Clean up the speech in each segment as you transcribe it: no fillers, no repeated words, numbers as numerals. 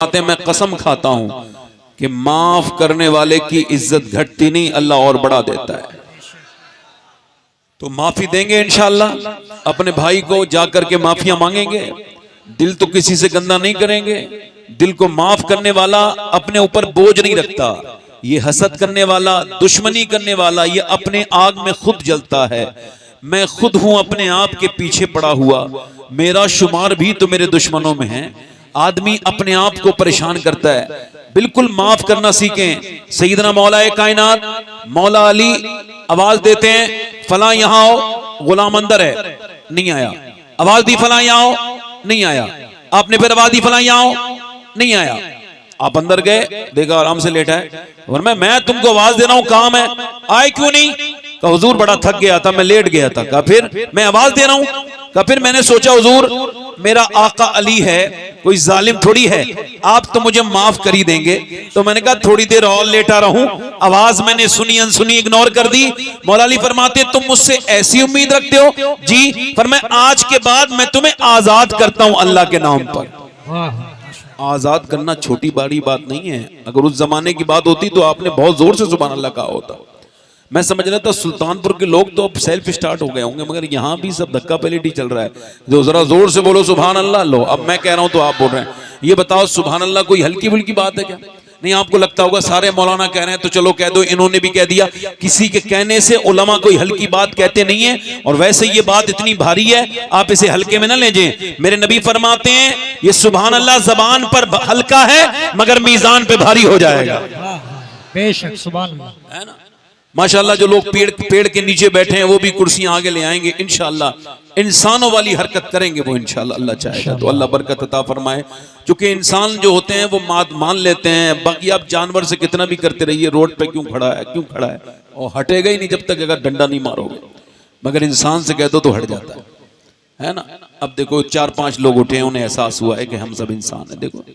फरमाते मैं कसम खाता हूं कि माफ करने वाले की इज्जत घटती नहीं, अल्लाह और बढ़ा देता है। तो माफी देंगे इंशाअल्लाह, अपने भाई को जाकर के माफिया मांगेंगे, दिल तो किसी से गंदा नहीं करेंगे। दिल को माफ करने वाला अपने ऊपर बोझ नहीं रखता। ये हसद करने वाला, दुश्मनी करने वाला, ये अपने आग में खुद जलता है। मैं खुद हूं अपने आप के पीछे पड़ा हुआ, मेरा शुमार भी तो मेरे दुश्मनों में है। आदमी अपने आप को परेशान करता है। बिल्कुल माफ करना सीखें। सैयदना मौला कायनात मौला अली आवाज देते हैं, फला यहां आओ, गुलाम अंदर है, नहीं आया। आवाज दी फला यहां आओ, नहीं आया। आपने फिर आवाज दी फला यहां आओ, नहीं आया। आप अंदर गए, देखा आराम से लेटा है। और मैं तुमको आवाज दे रहा हूं, काम है, आए क्यों नहीं? कहा हुजूर बड़ा थक गया था, मैं लेट गया था। कहा फिर मैं आवाज दे रहा हूं। कहा फिर मैंने सोचा हुजूर मेरा आका अली है, कोई जालिम थोड़ी है, आप तो मुझे माफ कर ही देंगे। तो मैंने कहा थोड़ी देर और लेटा रहूं। आवाज मैंने सुनी, अनसुनी इग्नोर कर दी। मौला अली फरमाते तुम मुझसे ऐसी उम्मीद रखते हो? जी। पर मैं आज के बाद मैं तुम्हें आजाद करता हूं अल्लाह के नाम पर। आजाद करना छोटी बड़ी बात नहीं है। अगर उस जमाने की बात होती तो आपने बहुत जोर से सुभान अल्लाह कहा होता। मैं समझ रहा था सुल्तानपुर के लोग तो अब सेल्फ स्टार्ट हो गए होंगे, मगर यहाँ भी सब धक्का पलटी चल रहा है। जो जरा जोर से बोलो सुभान अल्लाह। लो अब मैं कह रहा हूं तो आप बोल रहे हैं। ये बताओ सुभान अल्लाह कोई हल्की फुल्की बात है क्या? नहीं। आपको लगता होगा सारे मौलाना कह रहे हैं तो चलो कह दो, इन्होंने भी कह दिया। किसी के कहने से उलमा कोई हल्की बात कहते नहीं है। और वैसे ये बात इतनी भारी है, आप इसे हल्के में ना ले जाएं। मेरे नबी फरमाते हैं ये सुभान अल्लाह जबान पर हल्का है मगर मीजान पे भारी हो जाएगा। बेशक सुभान अल्लाह, है ना। माशाअल्लाह जो लोग पेड़ के नीचे बैठे हैं वो भी कुर्सियां आगे ले आएंगे इंशाअल्लाह। इंसानों वाली हरकत करेंगे वो इंशाअल्लाह, अल्लाह चाहेगा तो। अल्लाह बरकत अता फरमाए। क्योंकि इंसान जो होते हैं वो मान लेते हैं। बाकी आप जानवर से कितना भी करते रहिए, रोड पे क्यों खड़ा है, क्यों खड़ा है, और हटेगा ही नहीं जब तक अगर डंडा नहीं मारोगे। मगर इंसान से कह दो तो हट जाता है ना। अब देखो 4-5 लोग उठे हैं, उन्हें एहसास हुआ है कि हम सब इंसान है। देखो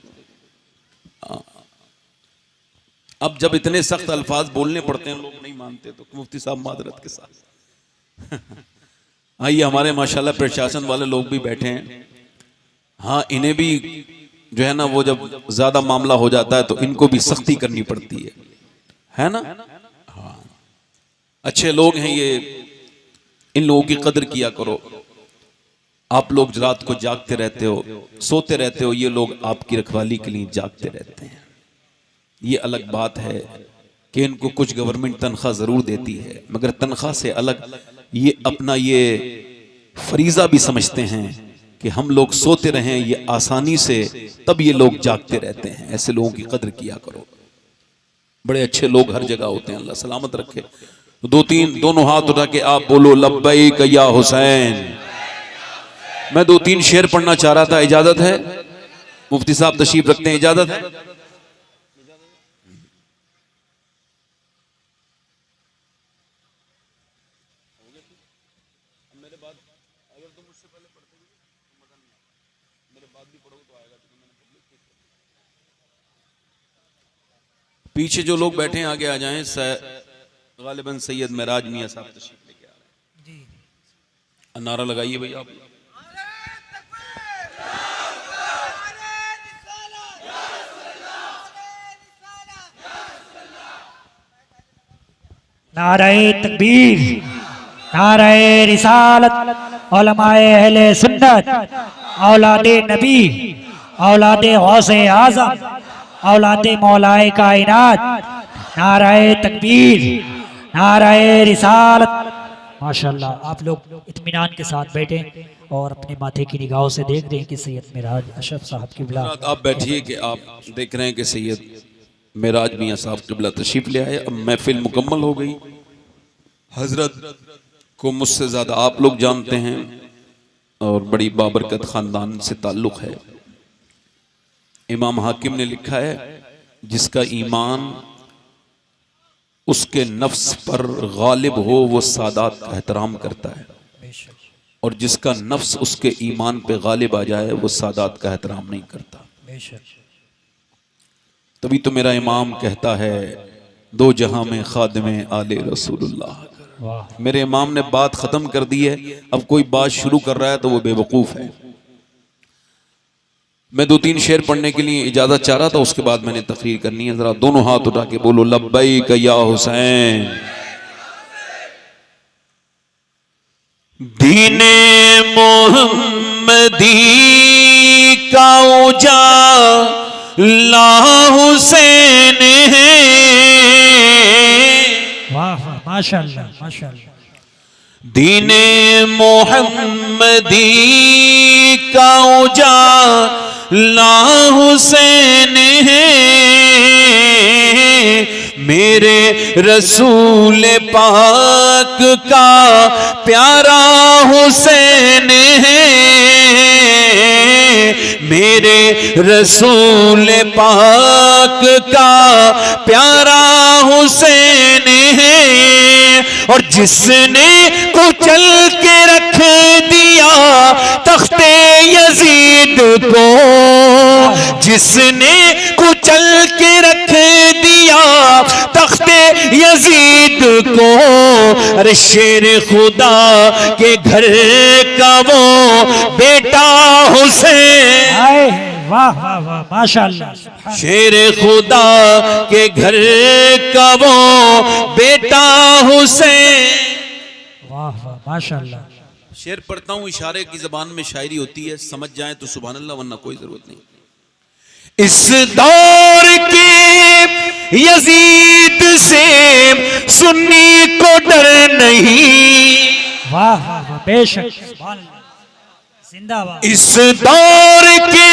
अब जब इतने सख्त अल्फाज बोलने पड़ते हैं, लोग नहीं मानते, तो मुफ्ती साहब मादरत के साथ आइए हमारे माशाल्लाह प्रशासन वाले लोग भी बैठे हैं। हाँ, इन्हें भी जो है ना वो जब ज्यादा मामला हो जाता है तो इनको भी सख्ती करनी पड़ती है ना। हाँ, अच्छे लोग हैं ये, इन लोगों की कदर किया करो। आप लोग रात को जागते रहते हो, सोते रहते हो, ये लोग आपकी रखवाली के लिए जागते रहते हैं। ये अलग बात है कि इनको कुछ गवर्नमेंट तनख्वाह जरूर देती है, मगर तनख्वाह से अलग ये अपना ये फरीजा भी समझते हैं कि हम लोग सोते रहें ये आसानी से, तब ये लोग जागते रहते हैं। ऐसे लोगों की कदर किया करो। बड़े अच्छे लोग हर जगह होते हैं, अल्लाह सलामत रखे। दोनों हाथ उठा के आप बोलो लब्बैक या हुसैन। मैं 2-3 शेर पढ़ना चाह रहा था, इजाजत है? मुफ्ती साहब तशरीफ रखते हैं, इजाजत है? पीछे जो लोग बैठे हैं आगे आ जाएं। गालिबन सैयद मेराज मियां साहब तशरीफ लेके आ रहे हैं। नारा लगाइए भैया आप। नारे तकबीर, नारे रिसालत, उलमाए अहले सुन्नत, औलादे नबी, औलादे गौसे आज़म, औलादे मौलाए कायनात, नारे तकबीर, नारे रिसालत। माशाल्लाह आप लोग इत्मीनान के साथ बैठे और अपने माथे की निगाहों से देख रहे हैं कि सैयद मेराज अशरफ साहब किबला। आप बैठिए कि आप देख रहे हैं कि सैयद मेराज मियां साहब किबला तशरीफ ले आए। अब महफिल मुकम्मल हो गई। हजरत को मुझसे ज्यादा आप लोग जानते हैं और बड़ी बाबरकत खानदान से ताल्लुक है। इमाम हाकिम ने लिखा है जिसका ईमान उसके नफ्स पर गालिब हो वो सादात का एहतराम करता है, और जिसका नफ्स उसके ईमान पे गालिब आ जाए वो सादात का एहतराम नहीं करता। तभी तो मेरा इमाम कहता है दो जहां में खादिमे आले रसूलुल्लाह। मेरे इमाम ने बात खत्म कर दी है, अब कोई बात शुरू कर रहा है तो वो बेवकूफ है। मैं 2-3 शेर पढ़ने के लिए इजाजत चाह रहा था, उसके बाद मैंने तकरीर करनी है। जरा दोनों हाथ उठा के बोलो लब्बैक या हुसैन। दीने मोहम्मदी का उजाला हुसैन है। वाह वाह, माशाअल्लाह माशाअल्लाह। दीने मोहम्मदी का उजाला हुसैन है। मेरे रसूल पाक का प्यारा हुसैन है। मेरे रसूल पाक का प्यारा हुसैन है। और जिसने कुचल के रख दिया तख्ते यजीद को, जिसने कुचल के रख दिया तख्ते यजीद को, अरे शेर खुदा के घर का वो बेटा हुसैन। वाह वाह वाह, माशाअल्लाह। शेर खुदा के घर का वो बेटा हुसैन। वाह वाह, माशाअल्लाह। शेर पढ़ता हूँ, इशारे की जबान में शायरी होती है, समझ जाए तो सुभान अल्लाह, वरना कोई जरूरत नहीं। इस दौर के यजीद से सुन्नी को डर नहीं। वाह वाह वाह, बेशक, जिंदाबाद। इस दौर के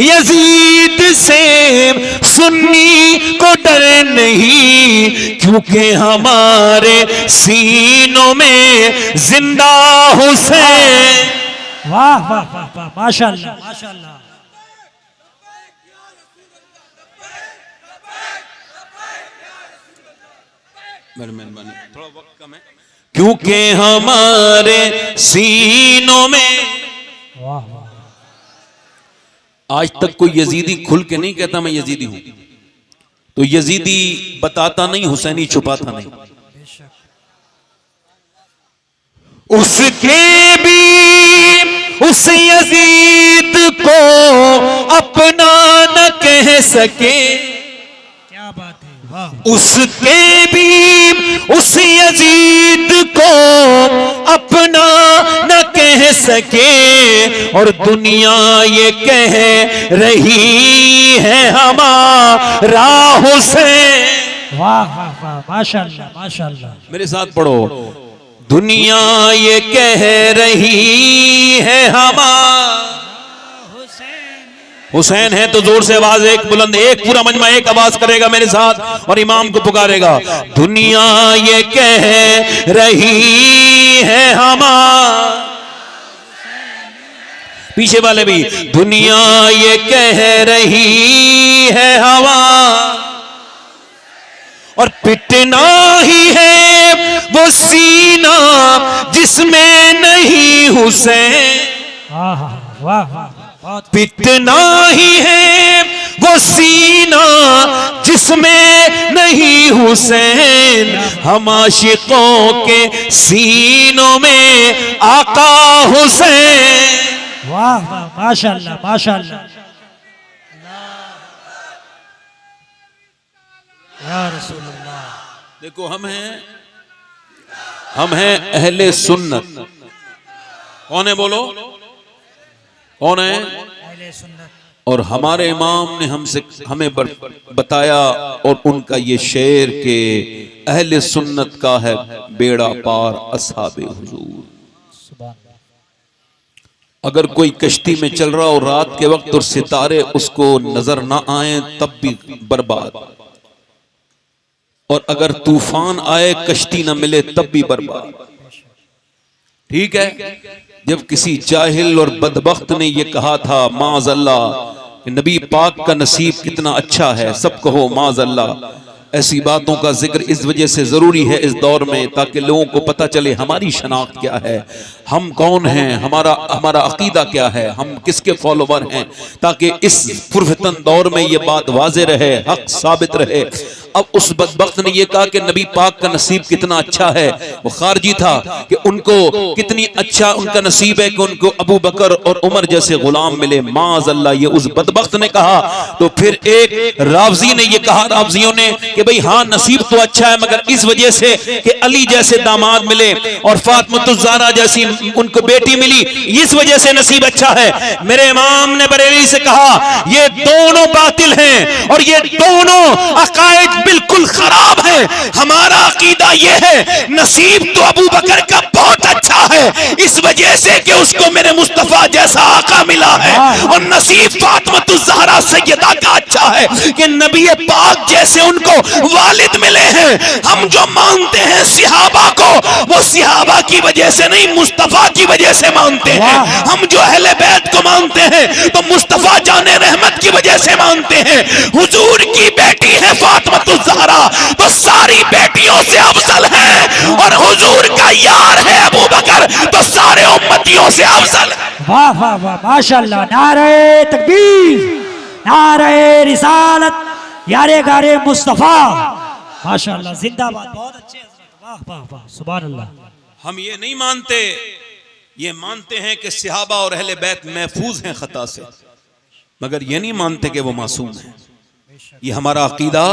यजीद से सुन्नी को डर नहीं, क्योंकि हमारे सीनों में जिंदा हुसैन। वाह वाह वाह वाह, माशाअल्लाह माशाअल्लाह। मेहरबानी, थोड़ा वक्त कम है। क्योंकि हमारे सीनों में। वाह वाह। आज तक कोई यजीदी खुल के नहीं कहता मैं यजीदी हूं, तो यजीदी बताता नहीं, हुसैनी छुपाता नहीं। उसके भी उस यजीद को अपना न कह सके। क्या बात है, वाह। उसके भी उस यजीद को अपना न कह सके, और दुनिया ये कह रही है हमारा हुसैन। वाह वाह वाह, माशाअल्लाह माशाअल्लाह। मेरे साथ पढ़ो, दुनिया ये कह रही है हमारा हुसैन है। तो जोर से आवाज एक बुलंद, एक पूरा मजमा एक आवाज करेगा मेरे साथ और इमाम को पुकारेगा। दुनिया ये कह रही है हमारा, पीछे वाले भी, दुनिया ये कह रही है हवा, और पिटना ही है वो सीना जिसमें नहीं हुसैन। वाह वाह वाह, पिटना ही है वो सीना जिसमें नहीं हुसैन। हम आशिकों के सीनों में आका हुसैन। वाह वाह, माशाअल्लाह माशाअल्लाह। या रसूलुल्लाह। देखो हम हैं अहले सुन्नत। कौन है बोलो, कौन है? अहले सुन्नत। और हमारे इमाम ने हमें बताया, और उनका ये शेर के अहले सुन्नत का है बेड़ा पार असहाबे हुजूर। अगर कोई कश्ती में चल रहा हो रात के वक्त और सितारे उसको नजर ना आए तब भी बर्बाद, और अगर तूफान आए कश्ती ना मिले तब भी बर्बाद। ठीक है, जब किसी जाहिल और बदबख्त ने यह कहा था माज़अल्लाह, नबी पाक का नसीब कितना अच्छा है, सब कहो माज़अल्लाह। ऐसी बातों का जिक्र इस वजह से जरूरी है इस दौर में, ताकि लोगों को पता चले हमारी शनाख्त क्या है, हम कौन हैं, हमारा अकीदा क्या है, हम किसके फॉलोवर हैं, ताकि इस फुरफतन दौर में ये बात वाज़े रहे, हक साबित रहे। अब उस बदबख्त ने ये कहा कि नबी पाक का नसीब कितना अच्छा है, वो खारजी था, कि उनको कितनी अच्छा उनका नसीब है कि उनको अबू बकर और उमर जैसे गुलाम मिले। माज़अल्लाह, ये उस बदबख्त ने कहा। तो फिर एक रावजी ने ये कहा, रावजियों ने, कि भाई हाँ नसीब तो अच्छा है, मगर इस वजह से कि अली जैसे दामाद मिले और फातिमा जैसी उनको बेटी मिली, इस वजह से नसीब अच्छा है। मेरे इमाम ने बरेली से कहा ये दोनों बातिल हैं और ये दोनों अकायद बिल्कुल खराब है। हमारा अकीदा ये है नसीब तो अबू बकर का बहुत अच्छा है, इस वजह से कि उसको मेरे मुस्तफा जैसा आका मिला है, और नसीब फातिमा सैयदा का अच्छा है कि नबी पाक जैसे उनको वालिद मिले हैं। हम जो मानते हैं सिहाबा को, वो सिहाबा की वजह से नहीं, मुस्तफा की वजह से मानते हैं। हम जो अहले बैत को मानते हैं तो मुस्तफा जाने रहमत की वजह से मानते हैं। हुजूर की बेटी है फातिमा तो सारी बेटियों से अफजल है, और हुजूर का यार है अबू बकर तो सारे उम्मतियों से अफजल है। वाह वाह वाह, माशाल्लाह। नारे तकबीर, नारे रिसालत, यारे गारे मुस्तफा, माशाल्लाह, जिंदाबाद। बहुत अच्छे हजरत, वाह वाह वाह, सुभान अल्लाह। हम ये नहीं मानते, ये मानते हैं कि सहाबा और अहले बैत महफूज हैं खता से, मगर ये नहीं मानते कि वो मासूम हैं। ये हमारा अकीदा,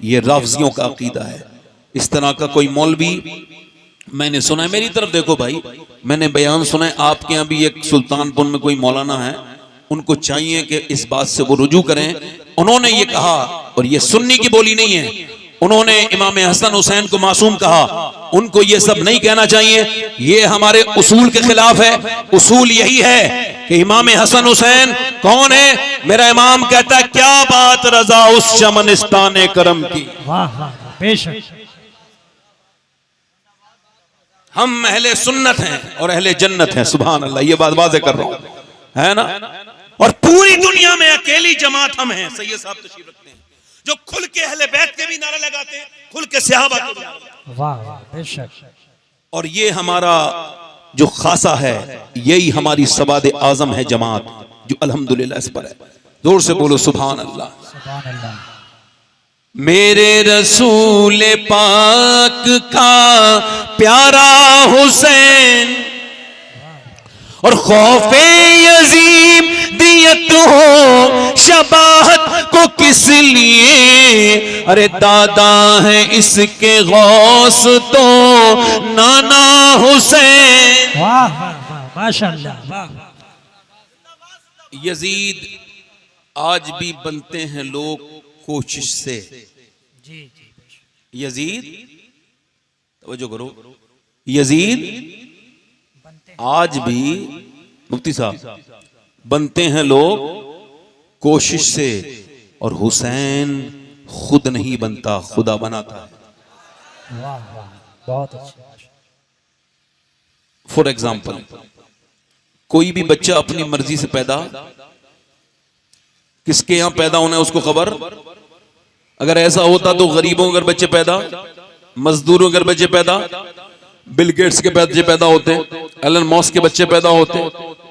ये रावजियों का अकीदा है। इस तरह का कोई मौलवी मैंने सुना है, मेरी तरफ देखो भाई, मैंने बयान सुना है, आपके यहाँ भी एक सुल्तानपुर में कोई मौलाना है, उनको चाहिए कि इस बात से वो रुजू करें। उन्होंने ये कहा, और ये सुन्नी की बोली नहीं है, उन्होंने इमाम हसन हुसैन को मासूम कहा। उनको ये सब नहीं कहना चाहिए, ये हमारे उसूल के खिलाफ है। उसूल यही है कि इमाम हसन हुसैन कौन है? मेरा इमाम कहता है क्या बात रजा उस शमनिस्तान करम की। वाह वाह, बेशक हम अहले सुन्नत हैं और अहले जन्नत हैं, सुभान अल्लाह, ये बात वाज़े कर रहा हूं, है ना। और पूरी दुनिया में अकेली जमात हम हैं, सैयद साहब तशरीफ रखते हैं, जो खुल के अहले बैत के भी नारा लगाते हैं, खुल के सहाबा के भी नारा लगाते हैं। वाह वाह, बेशक। और ये हमारा जो खासा है, यही हमारी सवाद आजम है जमात, जो अल्हम्दुलिल्लाह इस पर है। जोर से बोलो सुभान अल्लाह, सुभान अल्लाह। मेरे रसूल पाक का प्यारा हुसैन और खौफे यजीम दियत हो शबाहत को किस लिए, अरे दादा है इसके गौस तो नाना हुसैन। वाह वाह वाह, माशाल्लाह, वाह। यजीद आज भी बनते हैं लोग कोशिश से। जी जी, यजीद, तवज्जो करो, यजीद आज भी, मुफ्ती साहब, बनते हैं लोग कोशिश से, और हुसैन खुद नहीं बनता, खुदा बनाता है। वाह वाह, बहुत अच्छे। फॉर एग्जाम्पल, कोई भी बच्चा अपनी मर्जी से पैदा, किसके यहां पैदा होना है उसको खबर? अगर ऐसा होता तो गरीबों के घर बच्चे पैदा, मजदूरों के घर बच्चे पैदा, बिल गेट्स के बच्चे पैदा होते, एलन मस्क के बच्चे पैदा होते,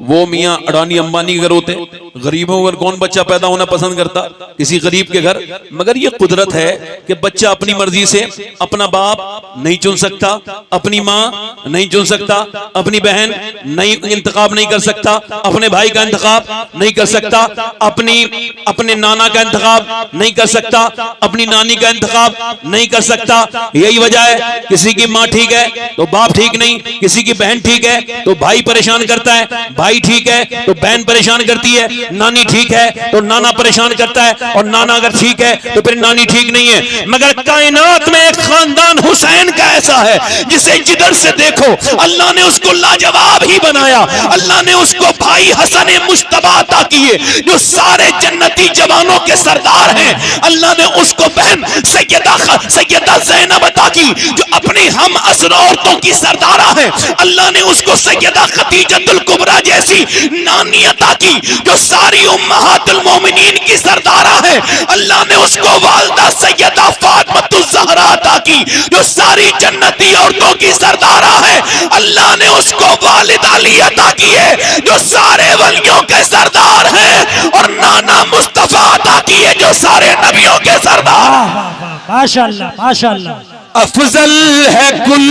वो मियां अडानी अंबानी के घर होते। गरीबों के घर कौन बच्चा पैदा होना पसंद करता? किसी गरीब के घर। मगर ये कुदरत है कि बच्चा अपनी मर्जी से अपना बाप नहीं चुन सकता, अपनी माँ नहीं चुन सकता, अपनी बहन नहीं इंतखाब नहीं कर सकता, अपने भाई का इंतखाब नहीं कर सकता, अपने नाना का इंतखाब नहीं कर सकता, अपनी नानी का इंतखाब नहीं कर सकता। यही वजह है, किसी की माँ ठीक है तो बाप ठीक नहीं, किसी की बहन ठीक है तो भाई परेशान करता है, भाई ठीक है तो बहन परेशान करती है, नानी ठीक है तो नाना परेशान करता है, और नाना अगर ठीक है तो फिर नानी ठीक नहीं है। मगर कायनात में एक खानदान हुसैन का ऐसा है जिसे जिधर से देखो अल्लाह ने उसको लाजवाब ही बनाया। अल्लाह ने उसको भाई हसन मुश्तबा अता किए जो सारे जन्नती जवानों के सरदार हैं। अल्लाह ने उसको बहन सैयदा ज़ैनब अता की जो अपनी हम असर औरतों की सरदारा है। अल्लाह ने उसको सैयदा खदीजतुल कुबरा जैसी नानी अता की जो सारी उम्महातुल मोमिनीन की सरदारा है। अल्लाह ने उसको वालिदा सैयदा फातिमा ज़हरा अता की जो सारी जन्नती औरतों की सरदारा है, अल्लाह ने उसको वालिद अली अता किए जो सारे वलियों के सरदार हैं, और नाना मुस्तफा अता किए जो सारे नबियों के सरदार। वाह वाह वाह, माशाअल्लाह माशाअल्लाह। अफजल है कुल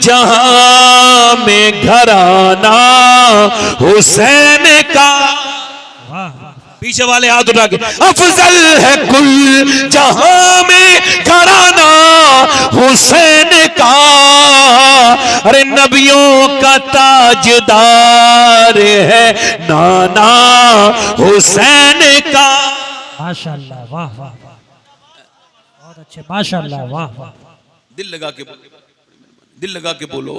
जहां में घराना हुसैन का। वाह वाह, पीछे वाले हाथ उठा के, अफजल है कुल जहां में घराना हुसैन का, अरे नबियों का ताजदार है नाना हुसैन का। माशाअल्लाह, वाह वाह वाह, बहुत अच्छे, माशाअल्लाह, वाह वाह। दिल लगा के बोलो, दिल लगा के बोलो।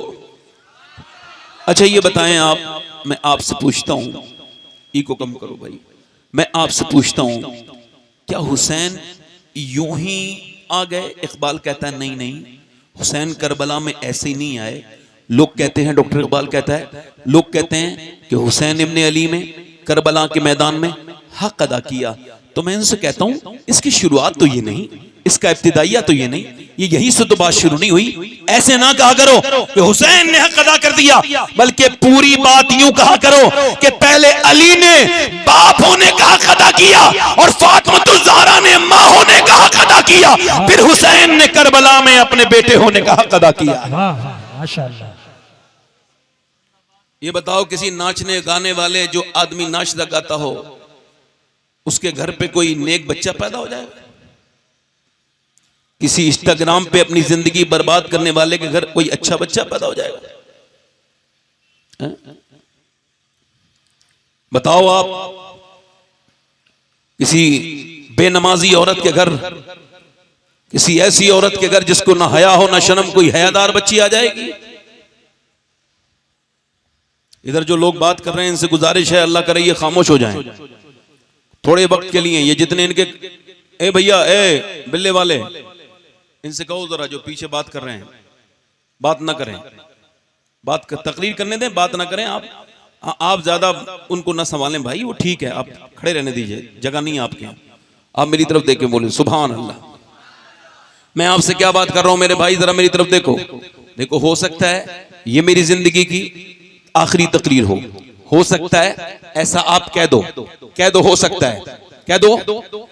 अच्छा ये बताएं आप, मैं आपसे पूछता हूं, ईको कम करो भाई, मैं आपसे पूछता हूं, क्या हुसैन यूं ही आ गए? इकबाल कहता है नहीं नहीं, हुसैन करबला में ऐसे ही नहीं आए। लोग कहते हैं, डॉक्टर इकबाल कहता है, लोग कहते हैं कि हुसैन इब्ने अली में करबला के मैदान में हक अदा किया। तो मैं इनसे कहता हूं, इसकी शुरुआत तो ये नहीं, इसका इब्तिदाइया तो ये नहीं, ये यहीं से तो बात शुरू नहीं हुई। ऐसे ना कहा करो कि हुसैन ने हक अदा कर दिया, बल्कि पूरी बात यूं कहा करो कि पहले अली ने बाप होने का हक अदा किया और फातिमा ज़हरा ने मां होने का हक अदा किया, फिर हुसैन ने करबला में अपने बेटे होने का हक अदा किया। वाह वाह, माशाअल्लाह। ये बताओ, किसी नाचने गाने वाले जो आदमी नाचता गाता हो, उसके घर पे कोई नेक बच्चा पैदा हो जाएगा? किसी इंस्टाग्राम पे अपनी जिंदगी बर्बाद करने वाले के घर कोई अच्छा बच्चा पैदा हो जाएगा? बताओ आप, किसी बेनमाजी औरत के घर, किसी ऐसी औरत के घर जिसको ना हया हो ना शर्म, कोई हयादार बच्ची आ जाएगी? इधर जो लोग बात कर रहे हैं, इनसे गुजारिश है, अल्लाह करे ये खामोश हो जाएं थोड़े वक्त के लिए। ये जितने इनके, ए भैया, ए बिल्ले वाले, इनसे कहो जरा, जो पीछे बात कर रहे हैं, बात ना करें, बात तकरीर करने दें, बात ना करें। आप ज्यादा उनको ना संभालें भाई, वो ठीक है, आप खड़े रहने दीजिए, जगह नहीं है आपके यहाँ। आप मेरी तरफ देख के बोले सुभान अल्लाह। मैं आपसे क्या बात कर रहा हूं मेरे भाई, जरा मेरी तरफ देखो। देखो, हो सकता है ये मेरी जिंदगी की आखिरी तकरीर हो सकता है ऐसा आप कह दो, हो सकता है, कह दो,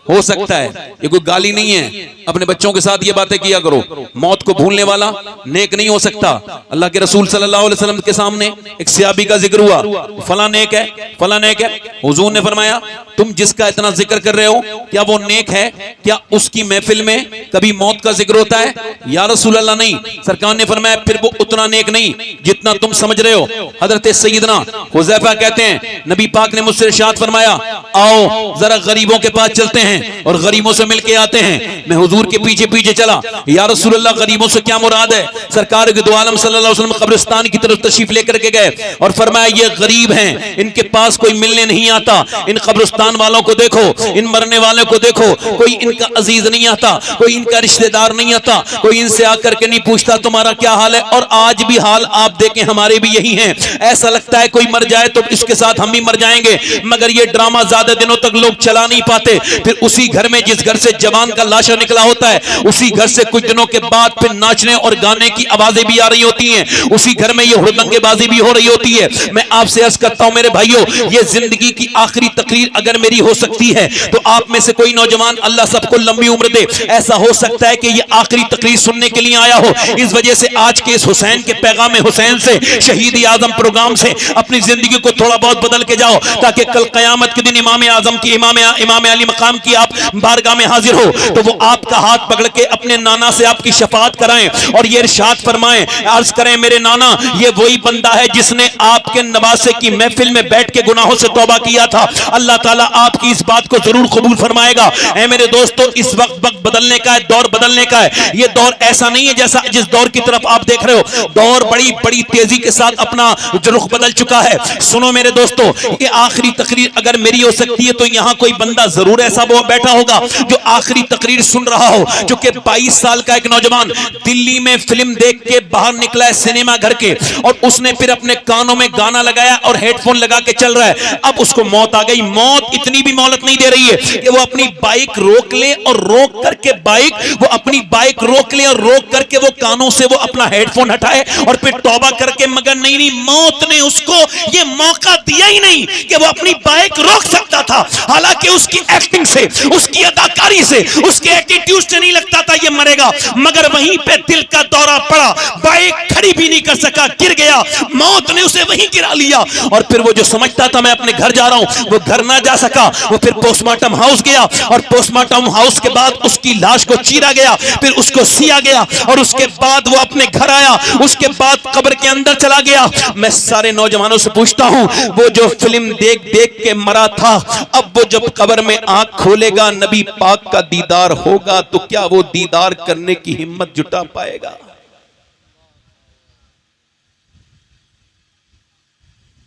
हो सकता है। ये कोई गाली नहीं है, अपने बच्चों के साथ ये बातें किया करो। मौत को भूलने वाला नेक नहीं हो सकता। अल्लाह के रसूल सल्लल्लाहु अलैहि वसल्लम के सामने एक सहाबी का जिक्र हुआ, फला नेक है, फला नेक है। हुजूर ने फरमाया, तुम जिसका इतना जिक्र कर रहे हो, क्या वो नेक है? क्या उसकी महफिल में कभी मौत का जिक्र होता है? या रसूल अल्लाह, नहीं। सरकार ने फरमाया, फिर वो उतना नेक नहीं जितना तुम समझ रहे हो। हजरत सैयदना हुज़ैफा कहते हैं, नबी पाक ने मुझसे इरशाद फरमाया, आओ जरा गरीबों के पास चलते हैं और गरीबों से मिलके आते हैं। मैं हुजूर के पीछे पीछे चला। या रसूल अल्लाह, गरीबों से क्या मुराद है? सरकार के दो आलम सल्लल्लाहु अलैहि वसल्लम कब्रिस्तान की तरफ तशरीफ लेकर के गए और फरमाया, ये गरीब हैं, इनके पास कोई मिलने नहीं आता। इन कब्रिस्तान वालों को देखो, इन मरने वालों को देखो, कोई इनका अजीज नहीं आता, कोई इनका रिश्तेदार नहीं आता, कोई इनसे आकर के नहीं पूछता तुम्हारा क्या हाल है। और आज भी हाल आप देखें, हमारे भी यही है। ऐसा लगता है कोई मर जाए तो इसके साथ हम भी मर जाएंगे, मगर ये ड्रामा ज्यादा दिनों तक लोग चला नहीं पाते। फिर उसी घर में, जिस घर से जवान का लाशा निकला होता है, उसी घर से कुछ दिनों के बाद फिर नाचने और गाने की आवाजें भी आ रही होती हैं, उसी घर में ये हुड़दंगेबाजी भी हो रही होती है। मैं आपसे अर्ज करता हूं मेरे भाइयों, ये जिंदगी की आखिरी तकरीर अगर मेरी हो सकती है तो आप में से कोई नौजवान, अल्लाह सबको लंबी उम्र दे, ऐसा हो सकता है कि ये आखिरी तकरीर सुनने के लिए आया हो। इस वजह से आज के इस हुसैन के पैगाम हुसैन से, शहीद आजम प्रोग्राम से अपनी जिंदगी को थोड़ा बहुत बदल के जाओ, ताकि कल कयामत के दिन इमाम आजम की, इमाम अली मकाम की आप बारगाह में हाजिर हो तो वो आपका हाथ पकड़ के अपने नाना से आपकी शफाअत कराएं और ये इरशाद फरमाएं, अर्ज करें, मेरे नाना, ये वही बंदा है जिसने आपके नवासे की महफिल में बैठ के गुनाहों से तौबा किया था। अल्लाह ताला आपकी इस बात को जरूर कबूल फरमाएगा। ऐ मेरे दोस्तों, इस वक्त बदलने का है, दौर बदलने का है। ये दौर ऐसा नहीं है जैसा जिस दौर की तरफ आप देख रहे हो, दौर बड़ी बड़ी तेजी के साथ अपना रुख बदल चुका है। सुनो मेरे दोस्तों, ये आखिरी तकरीर अगर मेरी हो सकती है तो यहाँ कोई बंदा जरूर ऐसा वो बैठा होगा जो आखिरी तकरीर सुन रहा हो, जो कि 22 साल का एक नौजवान दिल्ली में फिल्म देख के बाहर निकला है सिनेमा घर के, और उसने फिर अपने कानों में गाना लगाया और हेडफोन लगा के चल रहा है। अब उसको मौत आ गई। मौत इतनी भी मोहलत नहीं दे रही है कि वो अपनी बाइक रोक ले और रोक करके वो अपनी बाइक रोक ले और रोक करके वो कानों से वो अपना हेडफोन हटाए और फिर तौबा करके, मगर नहीं, मौत ने उसको ये मौका दिया ही नहीं कि वो अपनी बाइक रोक सकता था। हालांकि उसकी एक्टिंग से, उसकी अदाकारी से, उसके एटीट्यूड से नहीं लगता था ये मरेगा, मगर वहीं पे दिल का दौरा पड़ा, बाइक खड़ी भी नहीं कर सका, गिर गया, मौत ने उसे वहीं गिरा लिया। और फिर वो जो समझता था मैं अपने घर जा रहा हूं, वो घर ना जा सका। वो फिर पोस्टमार्टम हाउस गया और पोस्टमार्टम हाउस के बाद उसकी लाश को चीरा गया, फिर उसको सिया गया और उसके बाद वो अपने घर आया, उसके बाद कब्र के अंदर चला गया। मैं सारे नौजवानों से पूछता हूं, वो जो फिल्म देख देख के मरा था, अब वो जब कब्र में आंख खोलेगा, नबी पाक का दीदार होगा, तो क्या वो दीदार करने की हिम्मत जुटा पाएगा?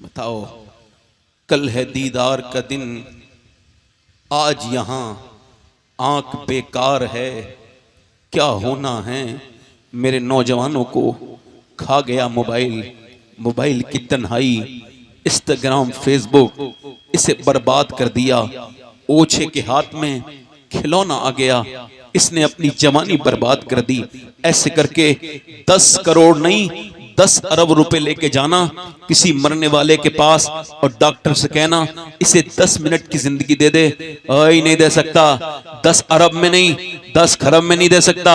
बताओ, कल है दीदार का दिन, आज यहां आंख बेकार है, क्या होना है? मेरे नौजवानों को खा गया मोबाइल की तन्हाई, इंस्टाग्राम, फेसबुक, इसे बर्बाद कर दिया। ओछे के हाथ में खिलौना आ गया, इसने अपनी जवानी बर्बाद कर दी। ऐसे करके 10 करोड़ नहीं 10 अरब रुपए लेके जाना किसी मरने वाले के पास और डॉक्टर से कहना इसे 10 मिनट की जिंदगी दे दे। आई नहीं दे सकता। 10 अरब में नहीं, 10 खरब में नहीं दे सकता,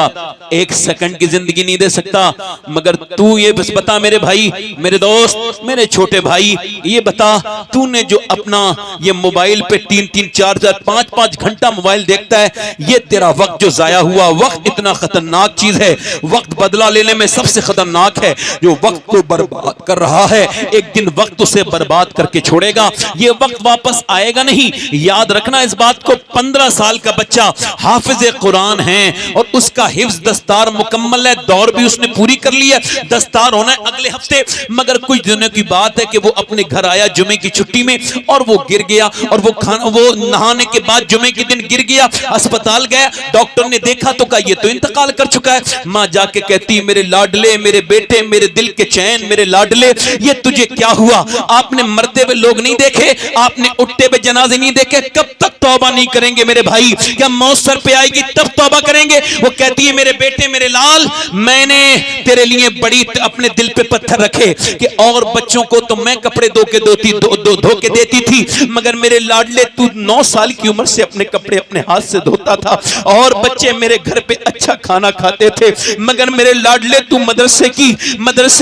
1 सेकंड की जिंदगी नहीं दे सकता। मगर तू ये बस बता मेरे भाई, मेरे दोस्त, मेरे छोटे भाई, ये बता, तूने जो अपना ये मोबाइल पे 3-3, 4-4, 5-5 घंटा मोबाइल देखता है, ये तेरा वक्त जो जाया हुआ, वक्त इतना खतरनाक चीज है, वक्त बदला लेने में सबसे खतरनाक है। जो वक्त को बर्बाद कर रहा है, एक दिन वक्त उसे बर्बाद करके छोड़ेगा। ये वक्त वापस आएगा नहीं, याद रखना इस बात को। 15 साल का बच्चा हाफिज कुरान है और उसका हिफ्ज दस्तार मुकम्मल है, दौर भी उसने पूरी कर ली है, दस्तार होना है अगले हफ्ते। मगर कुछ दिनों की बात है कि वो अपने घर आया जुमे की छुट्टी में और वो गिर गया, और वो नहाने के बाद जुमे के दिन गिर गया, अस्पताल गया, डॉक्टर ने देखा तो कहा ये तो इंतकाल कर चुका है। माँ जाके कहती मेरे लाडले, मेरे बेटे, मेरे दिल के चैन, मेरे लाडले, ये तुझे क्या हुआ? आपने मरते हुए लोग नहीं देखे, आपने उठते हुए जनाजे नहीं देखे, कब तक तौबा नहीं करेंगे मेरे भाई? क्या मौत सर पे आएगी तब तौबा करेंगे? वो कहती है मेरे बेटे, मेरे लाल, मैंने तेरे लिए बड़ी अपने दिल पे पत्थर रखे कि और बच्चों को तो मैं कपड़े धो के देती थी, मगर मेरे लाडले तू 9 साल की उम्र से अपने कपड़े अपने हाथ से धोता था, और बच्चे मेरे घर पे अच्छा खाना खाते थे, मगर मेरे लाडले तू मदरसे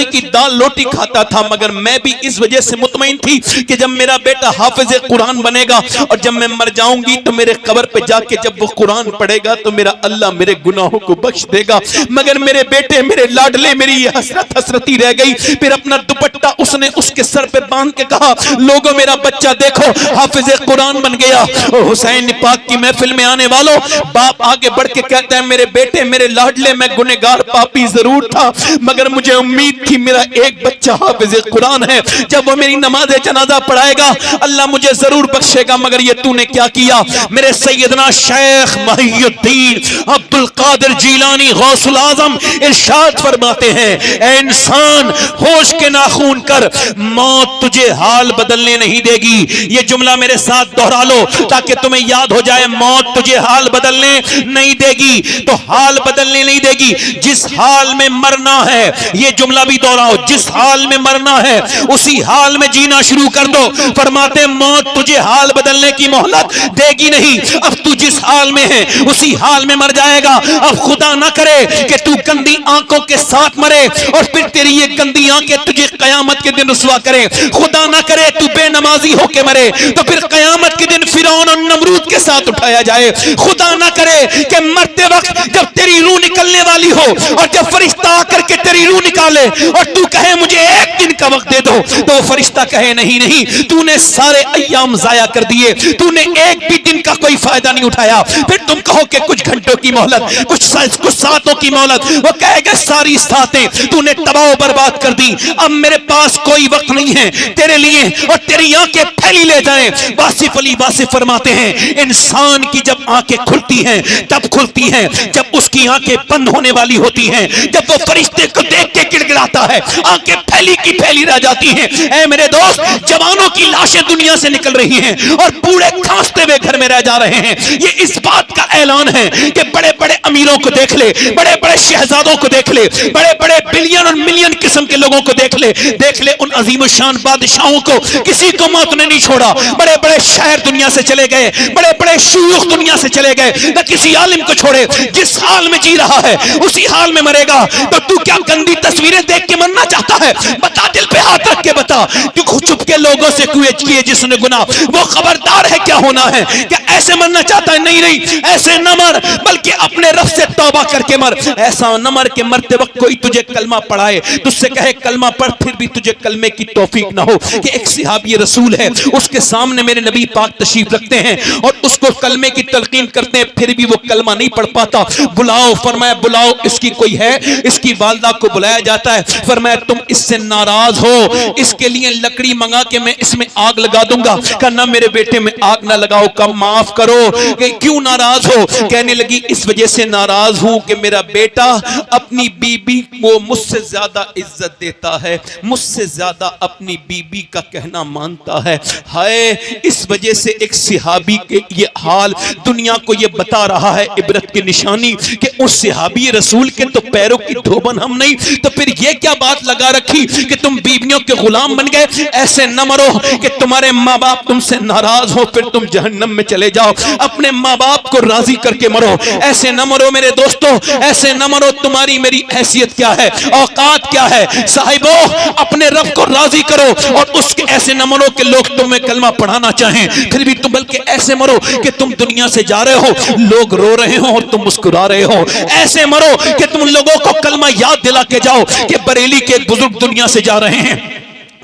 की दाल रोटी खाता था। मगर मैं भी इस वजह से मुतमईन थी कि जब मेरा बेटा हाफिज कुरान बनेगा और जब मैं मर जाऊंगी तो मेरे कब्र पे जाके जब वो कुरान पढ़ेगा तो मेरा अल्लाह मेरे गुनाहों को बख्श देगा। मगर मेरे बेटे, मेरे लाडले, मेरी ये हसरती रह गई। फिर अपना दुपट्टा उसने उसके सर पे बांध के कहा, लोगों मेरा बच्चा देखो हाफिज कुरान बन गया। और हुसैन पाक की महफिल में आने वालों, बाप आगे बढ़ के कहता है मेरे बेटे, मेरे लाडले, मैं गुनहगार पापी जरूर था, मगर मुझे उम्मीद थी मेरा एक बच्चा हाफिज कुरान है, जब वो मेरी नमाज जनाजा पढ़ाएगा अल्लाह मुझे जरूर बख्शेगा। मगर ये तूने क्या किया? मेरे सैयदना शेख मुहियुद्दीन अब्दुल कादिर जीलानी गौसुल आजम इरशाद फरमाते हैं, ऐ इंसान होश के नाखून कर, मौत तुझे हाल बदलने नहीं देगी। ये जुमला मेरे साथ दोहरा लो ताकि तुम्हें याद हो जाए, मौत तुझे हाल बदलने नहीं देगी। तो हाल बदलने नहीं देगी, जिस हाल में मरना है, ये जुमला भी दोहराओ, जिस हाल में मरना है उसी हाल में जीना शुरू कर दो। फरमाते मौत तुझे हाल बदलने की मोहलत देगी नहीं। अब तू जिस हाल में है उसी हाल में मर जाएगा। अब खुदा ना करे कि तू गंदी आंखों के साथ मरे और फिर तेरी ये गंदी आंखें तुझे कयामत के दिन रुसवा करे। खुदा ना करे तू बेनमाजी होके मरे तो फिर कयामत के दिन फिरौन और नमरूद के साथ उठाया जाए। खुदा ना करे कि मरते वक्त जब तेरी रूह निकलने वाली हो और जब फरिश्ता आकर के तेरी रूह निकाले और तू कहे मुझे एक दिन का वक्त दे दो, तो वो फरिश्ता कहे नहीं नहीं, तूने सारे अय्याम जाया कर दिए, तूने एक भी दिन का कोई फायदा नहीं उठाया। फिर तुम कहो कि कुछ घंटों की मोहलत, कुछ सातों की मोहलत। वो कहेगा सारी सातें तूने तबाह बर्बाद कर दी, अब मेरे पास कोई वक्त नहीं है तेरे लिए, और तेरी आंखें फैली ले जाएं। वासिफ अली वासिफ फरमाते हैं इंसान की जब आंखें खुलती हैं तब खुलती हैं जब उसकी आंखें बंद होने वाली होती हैं, जब वो फरिश्ते को देख के गिड़गिड़ाता है, आंखें फैली की फैली रह जाती हैं। ऐ मेरे दोस्त, जवानों की लाशें दुनिया से निकल रही हैं और बूढ़े खांसते हुए घर में रह जा रहे हैं। ये इस बात का ऐलान है कि बड़े बड़े अमीरों को देख ले, बड़े बड़े शहजादों को देख ले, बड़े बड़े बिलियन और मिलियन किस्म के लोगों को देख ले, देख ले उन अजीम शान बादशाहों को, किसी को मौत ने नहीं छोड़ा। बड़े बड़े शायर दुनिया से चले गए, बड़े बड़े शयूख दुनिया से चले गए, न किसी आलिम को छोड़े। जिस हाल में जी रहा है उसी हाल में मरेगा। तो तू क्या गंदी तस्वीरें देख के मरना चाहता है? बता, दिल पे हाथ रख के बता, तू छुप के लोगों से किए जिसने गुनाह, वो खबरदार है क्या होना है? क्या ऐसे मरना चाहता है? नहीं नहीं, ऐसे न मर, बल्कि अपने रब से तौबा करके मर। ऐसा न मर के मरते वक्त कोई तुझे कलमा पढ़ाए, तुझसे कहे कलमा पढ़, फिर भी तुझे कलमे की तौफीक ना हो। कि एक सहाबी रसूल है, उसके सामने मेरे नबी पाक तशरीफ रखते हैं और उसको कलमे की तलकीन करते हैं, फिर भी वो कलमा नहीं पढ़ पाता। बुलाओ, फरमाया बुलाओ, इसकी कोई है? इसकी वालदा को बुलाया जाता है। फरमाया तुम इससे नाराज हो, इसके लिए लकड़ी मंगा के मैं इसमें आग लगा दूंगा। कहना मेरे बेटे में आग ना लगाओ, कम माफ करो। क्यों नाराज हो? कहने लगी इस वजह से नाराज हूं कि मेरा बेटा अपनी बीबी को मुझसे ज्यादा इज्जत देता है, मुझसे ज्यादा अपनी बीबी का कहना मानता है। हाय, इस वजह से एक सहाबी के ये हाल दुनिया को ये बता रहा है, इबरत की निशानी, कि उस सहाबी रसूल के तो पैरों की धोबन हम नहीं, तो फिर ये क्या बात लगा रखी कि तुम बीवियों के गुलाम बन गए। ऐसे न मरो कि तुम्हारे माँ बाप तुमसे नाराज हो, फिर तुम जहन्नम में चले जाओ। अपने माँ बाप को राजी करके मरो। ऐसे न मरो मेरे दोस्तों, ऐसे न मरो। तुम्हारी मेरी हैसियत क्या है, औकात क्या है? साहिबो, अपने रब को राजी करो और उसके ऐसे न मरो कि लोग तुम्हें कलमा पढ़ाना चाहें, फिर भी तुम, बल्कि ऐसे मरो कि तुम दुनिया से जा रहे हो, लोग रो रहे हो और तुम मुस्कुरा रहे हो। ऐसे मरो कि तुम लोगों को कलमा याद दिला के जाओ कि बरेली के बुजुर्ग दुनिया से जा रहे हैं,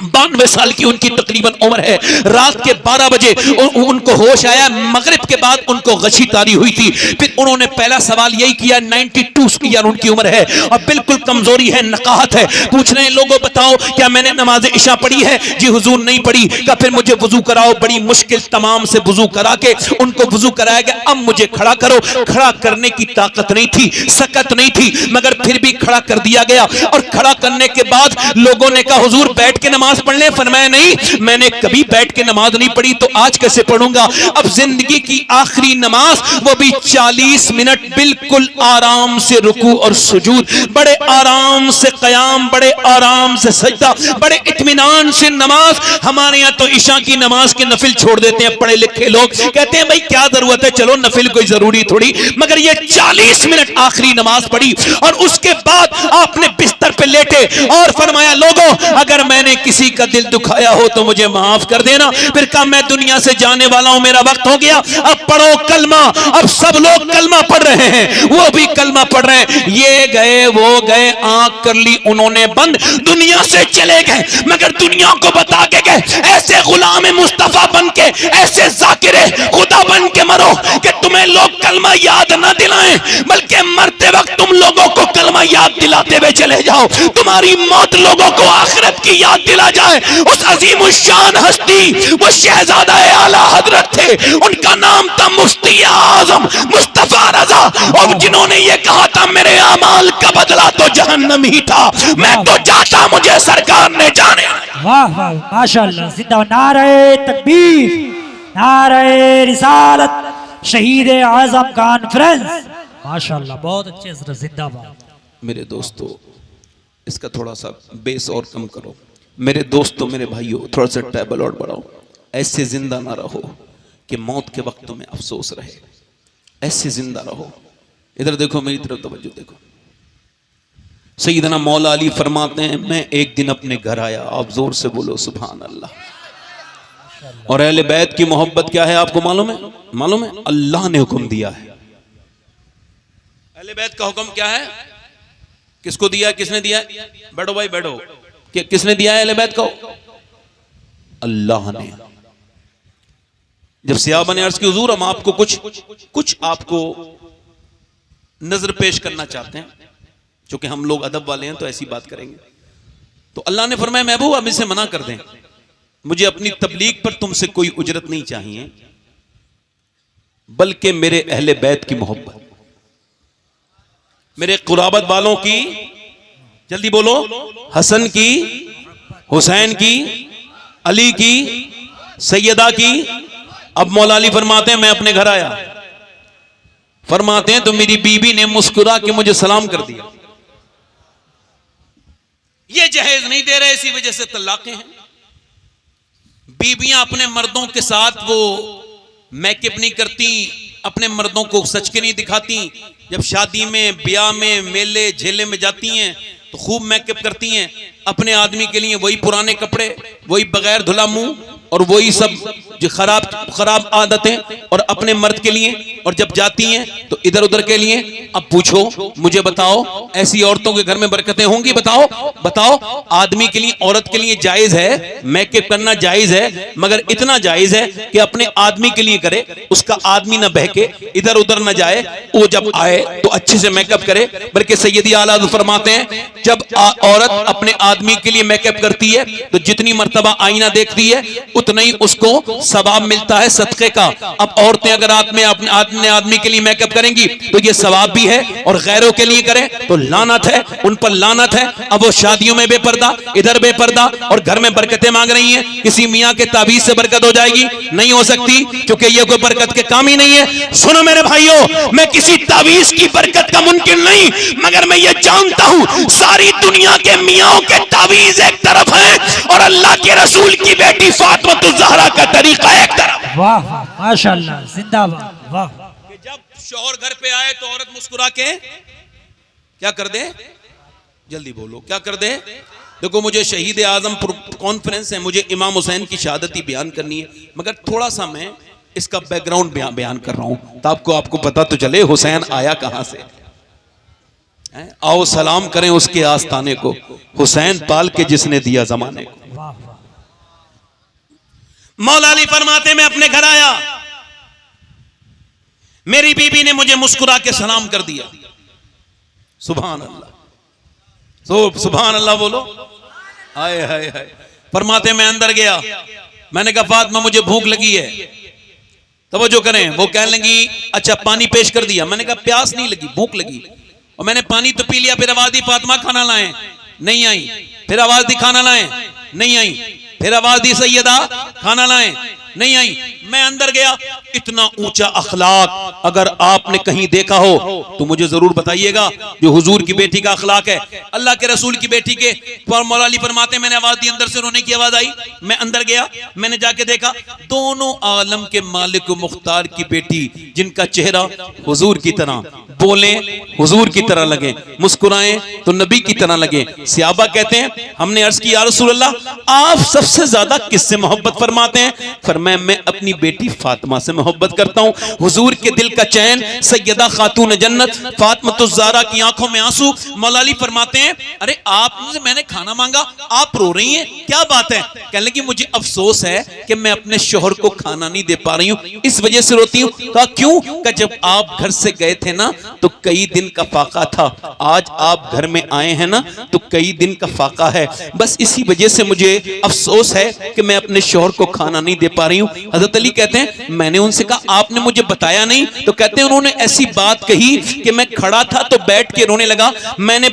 92 साल की उनकी तकरीबन उम्र है। रात के 12 बजे उनको होश आया, मगरिब के बाद उनको गशी तारी हुई थी। फिर उन्होंने पहला सवाल यही किया, 92 ईयर उनकी उम्र है और बिल्कुल कमजोरी है, नकाहत है। पूछ रहे हैं लोगों बताओ क्या मैंने नमाज इशा पढ़ी है? जी हुजूर नहीं पढ़ी। का फिर मुझे वजू कराओ। बड़ी मुश्किल तमाम से वजू करा के उनको वजू कराया गया। अब मुझे खड़ा करो। खड़ा करने की ताकत नहीं थी, सकत नहीं थी, मगर फिर भी खड़ा कर दिया गया। और खड़ा करने के बाद लोगों ने कहा हुजूर बैठ के नमाज पढ़ ले। फरमाया नहीं, मैंने कभी बैठ के नमाज नहीं पढ़ी, तो आज कैसे पढ़ूंगा? अब जिंदगी की आखिरी नमाज, वो भी 40 मिनट बिल्कुल आराम से रुकू और सुजूद, बड़े आराम से कयाम, बड़े आराम से सजदा, बड़े इत्मीनान से नमाज। हमारे यहाँ तो इशा की नमाज के नफिल छोड़ देते हैं पढ़े लिखे लोग, कहते हैं भाई क्या जरूरत है, चलो नफिल कोई जरूरी थोड़ी। मगर ये 40 मिनट आखिरी नमाज पढ़ी और उसके बाद आपने बिस्तर पे लेटे और फरमाया लोगों, अगर मैंने किसी का दिल दुखाया हो तो मुझे माफ कर देना। फिर कहा मैं दुनिया से जाने वाला हूं, मेरा वक्त हो गया, अब पढ़ो कलमा। अब सब लोग कलमा पढ़ रहे हैं, वो भी कलमा पढ़ रहे हैं। ये गए वो गए, आंख कर ली उन्होंने बंद, दुनिया से चले गए। मगर दुनिया को बता के गए ऐसे गुलाम मुस्तफा बन के, ऐसे जाकिरे खुदा बन के मरो कि तुम्हें लोग कलमा याद ना दिलाएं, बल्कि मरते वक्त तुम लोगों को कलमा याद दिलाते हुए चले जाओ। तुम्हारी मौत लोगों को आखिरत की याद दिला जाए। उस अजीम शान हस्ती, वो शहजादा आला हजरत थे, उनका नाम था मुफ्ती आजम मुस्तफा रजा, और जिन्होंने ये कहा था मेरे अमाल का बदला तो जहन्नम ही था, मैं तो जाता मुझे सरकार ने जाने। वाह वाह, माशाअल्लाह। जिंदा नारे तकबीर, नारे रिसालत, शहीद आजम कॉन्फ्रेंस, माशाअल्लाह, बहुत अच्छे से जिंदाबाद। मेरे दोस्तों, इसका थोड़ा सा बेस और कम करो। मेरे दोस्तों, मेरे भाइयों, थोड़ा सा टेबल और बढ़ाओ। ऐसे जिंदा ना रहो कि मौत के वक्त में अफसोस रहे, ऐसे जिंदा रहो। इधर देखो, मेरी तरफ तवज्जो देखो। सैयदना मौला अली फरमाते हैं मैं एक दिन अपने घर आया, आप जोर से बोलो सुभान अल्लाह। और अहले बैत की मोहब्बत क्या है आपको मालूम है? मालूम है? अल्लाह ने हुक्म दिया है। अहले बैत का हुक्म क्या है? किसको दिया? किसने दिया? बैठो भाई बैठो। किसने दिया है अहले बैत को? अल्लाह ने। जब सहाबा ने अर्ज की हुजूर हम आपको कुछ आपको नजर पेश करना चाहते हैं, क्योंकि हम लोग अदब वाले हैं तो ऐसी बात करेंगे। तो अल्लाह ने फरमाया महबूब अब इसे मना कर दें, मुझे अपनी तबलीग पर तुमसे कोई उजरत नहीं चाहिए, बल्कि मेरे अहले बैत की मोहब्बत, मेरे कुराबत वालों की, जल्दी बोलो, हसन की, हुसैन की, अली की, सैयदा की। अब मौला अली फरमाते हैं मैं अपने घर आया, फरमाते हैं तो मेरी बीबी ने मुस्कुरा के मुझे सलाम कर दिया। ये जहेज नहीं दे रहे, इसी वजह से तलाकें हैं। बीबियां अपने मर्दों के साथ वो मेकअप नहीं करती, अपने मर्दों को सच के नहीं दिखाती। जब शादी में, ब्याह में, मेले झेले में जाती हैं तो खूब मेकअप करती हैं। अपने आदमी के लिए वही पुराने कपड़े, वही बगैर धुला मुंह और वही सब जो खराब आदतें, और अपने मर्द के लिए, और जब जाती हैं तो इधर उधर के लिए। अब पूछो, मुझे बताओ, ऐसी औरतों के घर में बरकतें होंगी? बताओ बताओ। आदमी के लिए, औरत के लिए जायज है, मेकअप करना जायज है, मगर इतना जायज है कि अपने आदमी के लिए करे, उसका आदमी ना बहके, इधर उधर ना जाए, वो जब आए तो अच्छे से मेकअप करे। बल्कि सैयदी आला फरमाते हैं जब औरत अपने आदमी के लिए मेकअप करती है तो जितनी मर्तबा आईना देखती है उतना ही उसको सवाब मिलता है सदके का। अब औरतें अगर अपने आदमी के लिए मेकअप करेंगी तो ये सवाब भी है, और गैरों के लिए करें तो लानत है, उन पर लानत है। अब वो शादियों में बेपर्दा, इधर बेपर्दा, और घर में बरकतें मांग रही हैं, किसी मियाँ के ताबीज से बरकत हो जाएगी? नहीं हो सकती, क्योंकि ये कोई बरकत के काम ही नहीं है। सुनो मेरे भाइयों, मैं किसी ताबीज की बरकत का मुमकिन नहीं, मगर मैं ये जानता हूं सारी दुनिया के मियाँ के ताबीज एक तरफ है और अल्लाह के रसूल की बेटी फातिमा ज़हरा का तरीका एक तरफ। वाह माशाअल्लाह, जिंदाबाद। वाह। जब शौहर घर पे आए तो औरत मुस्कुरा के क्या कर दे? जल्दी बोलो, क्या कर दे? देखो, मुझे शहीद आजम कॉन्फ्रेंस है, मुझे इमाम हुसैन की शहादत ही बयान करनी है, मगर थोड़ा सा मैं इसका बैकग्राउंड बयान कर रहा हूं तो आपको पता तो चले हुसैन आया कहां से। आओ सलाम करें उसके आस्ताने को, हुसैन पाल के जिसने दिया जमाने को। मौला अली फरमाते मैं अपने घर आया, मेरी बीबी ने मुझे मुस्कुरा के सलाम कर दिया। सुभान अल्लाह, सुभान अल्लाह बोलो। हाय हाय हाय। फरमाते मैं अंदर गया, मैंने कहा फातिमा मुझे भूख लगी है। तवज्जो करें, वो कहने लगी अच्छा पानी पेश कर दिया। मैंने कहा प्यास नहीं लगी, भूख लगी, और मैंने पानी तो पी लिया। फिर आवाज दी फातिमा खाना लाएं, नहीं आई। फिर आवाज दी खाना लाएं, नहीं आई। फिर आवाज दी सैयदा खाना लाएं, नहीं आई। मैं अंदर गया। इतना ऊंचा अखलाक अगर आपने कहीं देखा हो तो मुझे जरूर बताइएगा, जो हुजूर की बेटी का अखलाक है, अल्लाह के रसूल की बेटी के। मौला अली फरमाते मैंने आवाज दी, अंदर से रोने की आवाज आई। मैं अंदर गया, मैंने जाके देखा दोनों आलम के मालिक मुख्तार की बेटी, जिनका चेहरा हुजूर की तरह, बोले हुजूर की तरह लगे, मुस्कुराएं तो नबी की तरह लगे। सहाबा कहते हैं हमने अर्ज की या रसूल अल्लाह आप सबसे ज्यादा किससे मोहब्बत फरमाते हैं? फरमाया मैं अपनी बेटी फातिमा से मोहब्बत करता हूं। हुजूर के दिल का चैन, सैयदा खातून जन्नत फातिमा ज़हरा की आंखों में आंसू। मौला अली फरमाते हैं अरे आपसे मैंने खाना मांगा, आप रो रही हैं, क्या बात है? कहने लगी मुझे अफसोस है कि मैं अपने शोहर को खाना नहीं दे पा रही हूं, इस वजह से रोती हूं। कहा क्यों? कहा जब आप घर से गए थे ना तो कई दिन का फाका था, आज आप घर में आए हैं ना तो कई दिन का फाका है, बस इसी वजह से मुझे अफसोस है कि मैं अपने शोहर को खाना नहीं दे पा रही हूं। हजरत अली कहते हैं मैंने उनसे कहा आपने मुझे बताया नहीं? तो कहते हैं उन्होंने ऐसी बात कही कि मैं खड़ा था तो बैठ के रोने लगा। मैंने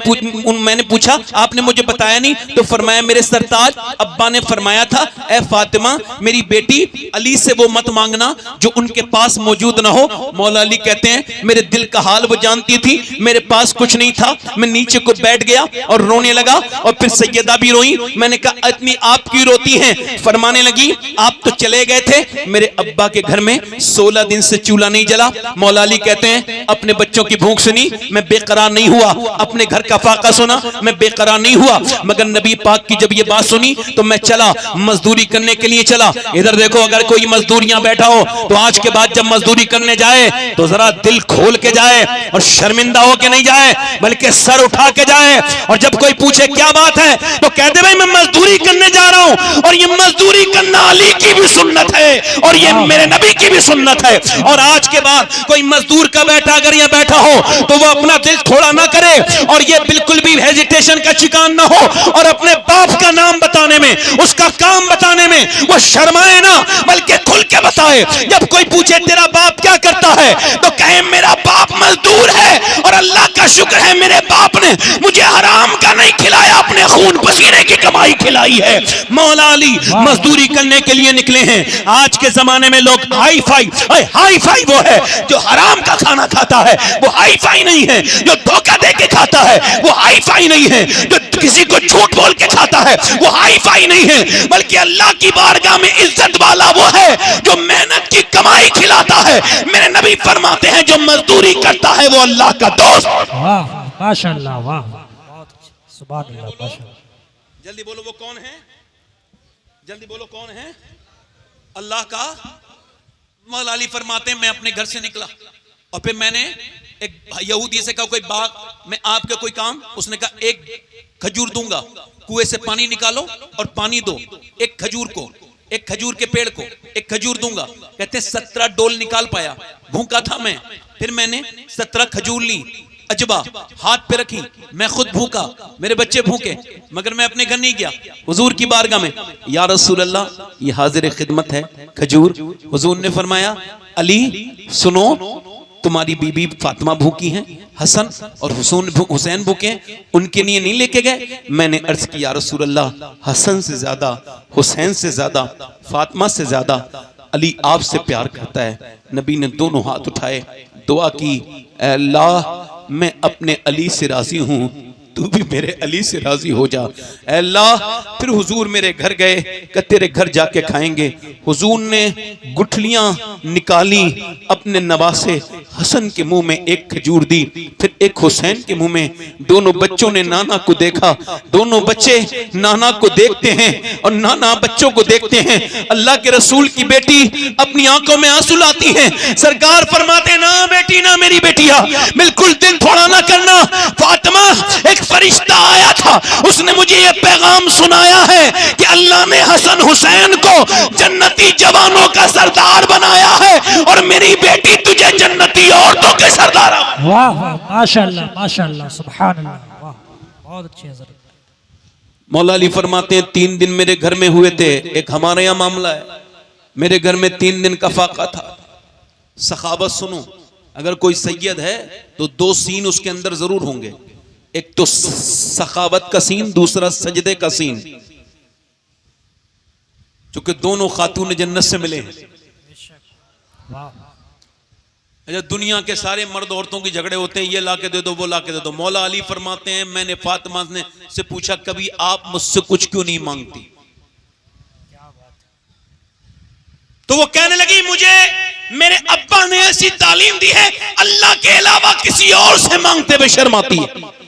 पूछा आपने मुझे बताया नहीं? तो फरमाया मेरे सरताज अब्बा ने फरमाया था ए फातिमा मेरी बेटी अली से वो मत मांगना जो उनके पास मौजूद ना हो। मौला अली कहते हैं मेरे दिल का हाल वो जानती थी, मेरे पास कुछ नहीं था, मैं नीचे को बैठ गया और रोने लगा। और फिर सैयदा भी रोई। मैंने कहा इतनी आप क्यों रोती हैं? फरमाने लगी आप तो चले गए थे, मेरे अब्बा के घर में 16 दिन से चूल्हा नहीं जला। मौला अली कहते हैं अपने बच्चों की भूख सुनी मैं बेकरार नहीं हुआ, अपने घर का फाका सुना मैं बेकरार नहीं हुआ, मगर नबी पाक की जब ये बात सुनी तो मैं चला मजदूरी करने के लिए चला। इधर देखो अगर कोई मजदूर यहाँ बैठा हो तो आज के बाद जब मजदूरी करने जाए तो जरा दिल खोल के जाए, और शर्मिंदा होके नहीं जाए, बल्कि सर उठा के जाए। और जब कोई पूछे क्या बात है तो कहते भाई मैं मजदूरी करने जा रहा हूं, और ये मजदूरी करना अली की भी सुन्नत है और ये मेरे नबी की भी सुन्नत है। और आज के बाद कोई मजदूर का बेटा अगर यहाँ बैठा हो तो वो अपना दिल थोड़ा ना करे और ये बिल्कुल भी हेजिटेशन का शिकार ना हो, और अपने बाप का नाम बताने में, उसका काम बताने में वो शर्माए ना, बल्कि खुल के बताए। जब कोई पूछे तेरा बाप क्या करता है तो कहे मेरा बाप मजदूर है, और अल्लाह का शुक्र है मेरे बाप ने मुझे हराम का नहीं खिलाया, अपने खून पसीने की कमाई खिलाई है। मौला अली मजदूरी करने के लिए निकले हैं। आज के जमाने में लोग हाई फाई वो है जो हराम का खाना खाता है, वो हाई फाई नहीं है। जो धोखा दे के खाता है वो हाई फाई नहीं है। जो किसी को झूठ बोल के खाता है वो हाई फाई नहीं है, बल्कि अल्लाह की बारगाह में इज्जत वाला वो है जो मेहनत की कमाई खिलाता है। मेरे नबी फरमाते हैं जो मजदूरी करता है वो अल्लाह का दोस्त। वाह माशाअल्लाह, वाह बहुत अच्छा, सुभान अल्लाह, माशाअल्लाह। जल्दी बोलो वो कौन है, जल्दी बोलो कौन है? अल्लाह का। मौला अली फरमाते हैं मैं अपने घर से निकला और फिर मैंने एक यहूदी से कहा कोई बाग में आपका कोई काम, उसने कहा एक खजूर दूंगा, कुएं से पानी निकालो और पानी दो एक खजूर को, एक खजूर के पेड़ को एक खजूर दूंगा। कहते 17 डोल निकाल पाया, भूखा था मैं। फिर मैंने 17 खजूर ली, अजबा हाथ पे रखी, मैं खुद भूखा, मेरे बच्चे भूखे, मगर मैं अपने घर नहीं गया। हुजूर की बारगाह में या रसूल अल्लाह ये हाजिर खिदमत है खजूर। हुजूर ने फरमाया अली सुनो, तुम्हारी बीबी फातिमा भूखी हैं, हसन और हुसैन भूखे हैं, उनके लिए नहीं लेके गए? मैंने अर्ज किया रसूल अल्लाह हसन से ज्यादा, हुसैन से ज्यादा, फातिमा से ज्यादा अली आपसे प्यार करता है। नबी ने दोनों हाथ उठाए, दुआ की, अल्लाह मैं अपने अली से राजी हूं, तू भी मेरे अली से राजी हो जा अल्लाह। फिर हुजूर मेरे घर गए, कि तेरे घर जाके खाएंगे। हुजूर ने गुठलियां निकाली, अपने नवासे हसन के मुंह में एक खजूर दी, फिर एक हुसैन के मुंह में। दोनों बच्चों ने नाना को देखा, दोनों बच्चे नाना को देखते हैं और नाना बच्चों को देखते हैं। अल्लाह के रसूल की बेटी अपनी आंखों में आंसू लाती है। सरकार फरमाते ना बेटी, ना मेरी बेटिया, बिल्कुल दिल थोड़ा ना करना। फातिमा एक फरिश्ता आया था, उसने मुझे ये पैगाम सुनाया है कि अल्लाह ने हसन हुसैन को जन्नती जवानों का सरदार बनाया है और मेरी बेटी तुझे जन्नती औरतों के सरदार। वाह वाह माशाअल्लाह माशाअल्लाह, सुभान अल्लाह, वाह बहुत अच्छी हज़रत। मौला अली फरमाते हैं 3 दिन मेरे घर में हुए थे। एक हमारे यहाँ मामला है, मेरे घर में 3 दिन का फाका था। सखावत सुनो, अगर कोई सैयद है तो 2 सीन उसके अंदर जरूर होंगे, एक तो सखावत का सीन, दूसरा सजदे का सीन, क्योंकि दोनों खातून जन्नत से मिले हैं। अच्छा, दुनिया के सारे मर्द औरतों की झगड़े होते हैं, ये ला के दे दो, वो ला के दे दो। मौला अली फरमाते हैं मैंने फातिमा ने से पूछा कभी आप मुझसे कुछ क्यों नहीं मांगती? तो वो कहने लगी मुझे मेरे अब्बा ने ऐसी तालीम दी है, अल्लाह के अलावा किसी और से मांगते हुए शर्म आती है।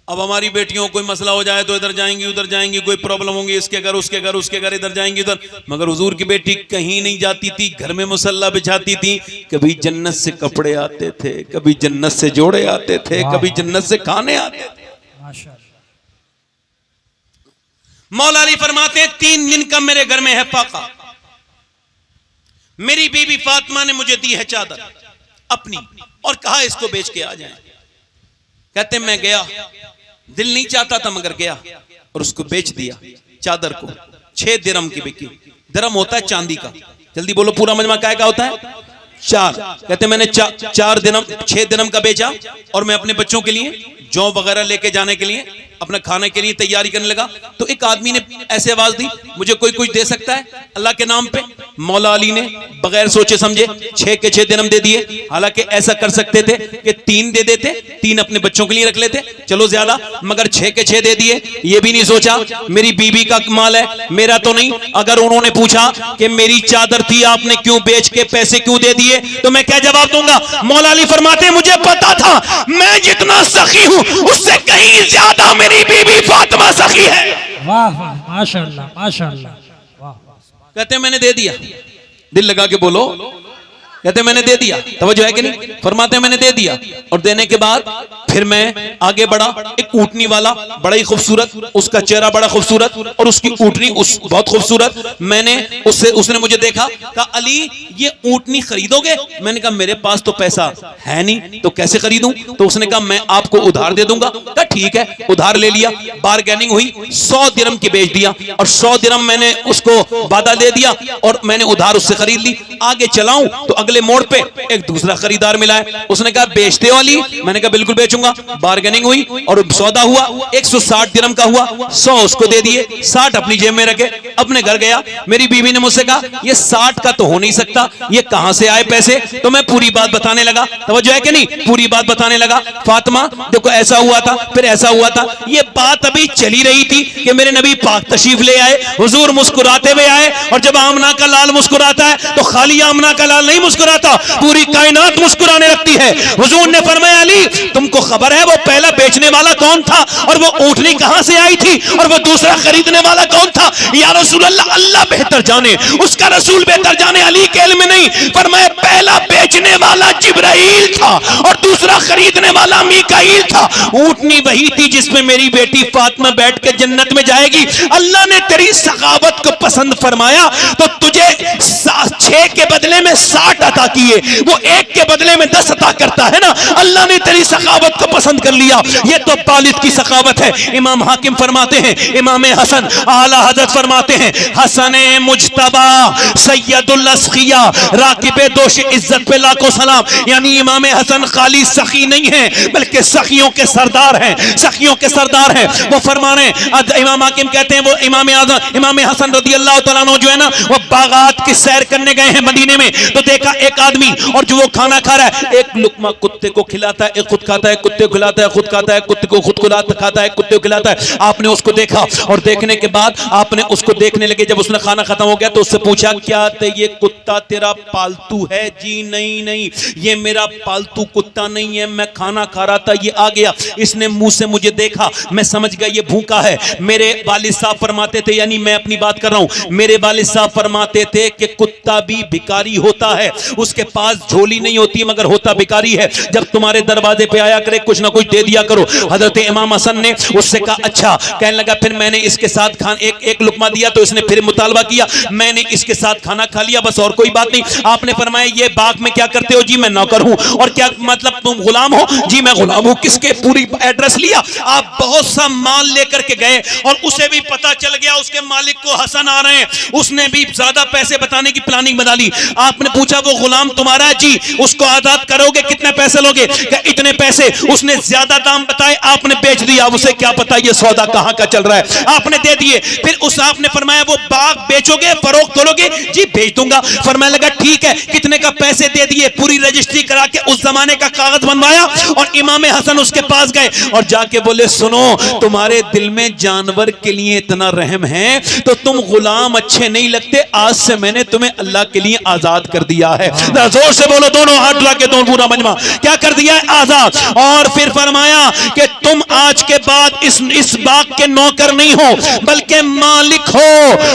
अब हमारी बेटियों कोई मसला हो जाए तो इधर जाएंगी उधर जाएंगी, कोई प्रॉब्लम होंगी इसके घर उसके घर उसके घर, इधर जाएंगी उधर। मगर हुजूर की बेटी कहीं नहीं जाती थी, घर में मुसल्ला बिछाती थी। कभी जन्नत से कपड़े आते थे, कभी जन्नत से जोड़े आते थे, कभी जन्नत से खाने आते थे। मौला अली फरमाते हैं 3 दिन का मेरे घर में है फाका। मेरी बीबी फातिमा ने मुझे दी है चादर अपनी और कहा इसको बेच के आ जाएं। कहते मैं गया, दिल नहीं चाहता था मगर गया और उसको बेच दिया। चादर को 6 दिरहम की बिकी। दिरहम होता है चांदी का, जल्दी बोलो पूरा मजमा काय का होता है? 4। कहते मैंने 4 दिरहम 6 दिरहम का बेचा और मैं अपने बच्चों के लिए जौ वगैरह लेके जाने के लिए, अपना खाने के लिए तैयारी करने लगा। तो एक आदमी ने ऐसे आवाज दी मुझे कोई कुछ दे सकता है अल्लाह के नाम पे? मौला अली ने बगैर सोचे समझे 6 के 6 दिरहम दे दिए। हालांकि ऐसा कर सकते थे कि 3 दे देते, 3 अपने बच्चों के लिए रख लेते, चलो ज्यादा, मगर 6 के 6 दे दिए। ये भी नहीं सोचा मेरी बीबी का माल है, मेरा तो नहीं। अगर उन्होंने पूछा कि मेरी चादर थी आपने क्यों बेच के पैसे क्यों दे दिए, तो मैं क्या जवाब दूंगा? मौला अली फरमाते मुझे पता था मैं जितना सखी हूं उससे कहीं ज्यादा मेरी बीबी फातिमा सखी है। वाह वाह माशाअल्लाह माशाअल्लाह, वाह। कहते मैंने दे दिया। दिल लगा के बोलो, कहते मैंने दे दिया, तवज्जो है कि नहीं? फरमाते हैं मैंने दे दिया, और देने के बाद फिर मैं आगे बढ़ा। एक ऊँटनी वाला बड़ा ही खूबसूरत, उसका चेहरा बड़ा खूबसूरत और उसकी ऊँटनी बहुत खूबसूरत। मैंने उसने मुझे देखा, कहा अली ये ऊँटनी खरीदोगे? मैंने कहा मेरे पास तो पैसा है नहीं, तो कैसे खरीदूं? तो उसने कहा मैं आपको उधार दे दूंगा। कहा ठीक है, उधार ले लिया। बारगेनिंग हुई, 100 दिरहम की बेच दिया, और 100 दिरहम मैंने उसको वादा दे दिया और मैंने उधार उससे खरीद ली। आगे चलाऊं तो अगले मोड़ पे एक दूसरा खरीदार मिला है, उसने कहा बेचते हो अली? मैंने कहा बिल्कुल बेचूंगा। बारगेनिंग हुई और सौदा हुआ, 160 दिरहम का हुआ, 100 उसको दे दिए, 60 अपनी जेब में रखे, अपने घर गया। मेरी बीवी ने मुझसे कहा ये 60 का तो हो नहीं सकता, ये कहां से आए पैसे? तो मैं पूरी बात बताने लगा, तवज्जो है कि नहीं? पूरी बात बताने लगा, फातिमा देखो ऐसा हुआ था, फिर ऐसा हुआ था। ये बात अभी चली रही थी कि मेरे नबी पाक तशरीफ ले आए, हुजूर मुस्कुराते हुए आए, और जब आमना का लाल मुस्कुराता है तो खाली आमना का लाल नहीं मुस्कुराता, पूरी कायनात मुस्कुराने लगती है। हुजूर ने फरमाया अली तुमको खबर है वो पहला बेचने वाला कौन था, और वो ऊँटनी कहां से आई थी, और वो दूसरा खरीदने वाला कौन था? या रसूल अल्लाह, अल्लाह बेहतर जाने, उसका रसूल बेहतर जाने, अली के इल्म में नहीं। फरमाया पहला बेचने वाला जिब्राइल था और दूसरा खरीदने वाला मीकाईल था। ऊँटनी वही थी जिसमें मेरी बेटी फातिमा बैठ के जन्नत में जाएगी। अल्लाह ने तेरी सखावत को पसंद फरमाया तो तुझे 6 के बदले में 60 अता किए, वो 1 के बदले में 10 अता करता है ना। अल्लाह ने तेरी सखावत को पसंद कर लिया, ये तो वालिद की सखावत है। इमाम हाकिम फरमाते हैं, इमाम हसन आला हजरत फरमाते हैं, हसन मुजतबा सैयदुल अस्किया राकिबे दोष इज्जत पे लाखों सलाम। यानी इमाम हसन खाली सखी नहीं है बल्कि सखियों के सरदार हैं, सखियों के सरदार हैं। वो फरमाने, इमाम हाकिम कहते हैं वो इमाम आज़म इमाम हसन रज़ी अल्लाह तआला अन्हु जो है ना, वो बागात की सैर करने गए हैं मदीने में, तो देखा एक आदमी और जो वो खाना खा रहा है, एक लुकमा कुत्ते को खिलाता है, एक खुद खाता है, कुत्ते को खिलाता है, खुद खाता है, कुत्ते को खुद खाता है, कुत्ते को खिलाता है। आपने उसको देखा और देखने के बाद आपने उसको देखने लगे, जब उसने खाना खत्म हो गया तो उससे पूछा क्या ये कुत्ता तेरा पालतू है? जी नहीं नहीं, ये मेरा पालतू कुत्ता नहीं है, मैं खाना खा रहा था, ये आ गया, इसने मुंह से मुझे देखा, मैं समझ गया ये भूखा है। मेरे वालिद साहब फरमाते थे, यानी मैं अपनी बात कर रहा हूं, मेरे वालिद साहब फरमाते थे कि कुत्ता भी भिखारी होता है, उसके पास झोली नहीं होती मगर होता भिखारी है। जब तुम्हारे दरवाजे पे आया करे कुछ ना कुछ दे दिया करो। हजरत इमाम हसन ने उससे कहा अच्छा। कहने लगा फिर मैंने इसके साथ एक लुकमा दिया तो इसने फिर मुतालबा किया, मैंने इसके साथ खाना खा लिया, बस और कोई बात नहीं। आपने फरमाया ये बाग में क्या करते हो? जी मैं नौकर हूं। और क्या मतलब तुम गुलाम हो? जी मैं गुलाम हूं। किसके? पूरी एड्रेस लिया। आप बहुत सा माल लेकर के गए और उसे भी पता चल गया उसके मालिक को हसन आ रहे हैं, उसने भी ज्यादा पैसे बताने की प्लानिंग बना ली। आपने पूछा वो गुलाम तुम्हारा है? जी। उसको आजाद करोगे, कितने पैसे लोगे? इतने पैसे। उसने ज्यादा दाम बताए, आपने बेच दिया। उसे क्या पता ये सौदा कहां का चल रहा है, आपने दे दिए। फिर उस आपने फरमाया वो बाग बेचोगे, फरोख्त करोगे? जी बेच दूंगा। फरमाने लगा ठीक है, कितने का? पैसे दे दिए, पूरी रजिस्ट्री करा के उस जमाने का कागज बनवाया और इमाम हसन उसके पास गए और जाके बोले सुनो, तुम्हारे दिल में जानवर के लिए इतना रहम है तो तुम गुलाम अच्छे नहीं लगते, आज से मैंने तुम्हें अल्लाह के लिए आजाद कर दिया है। जोर से बोलो दोनों हाथ उठा के, दोनों पूरा मजमा, क्या कर दिया है? आजाद। और फिर फरमाया कि तुम आज के बाद इस बाग के नौकर नहीं हो बल्कि मालिक हो।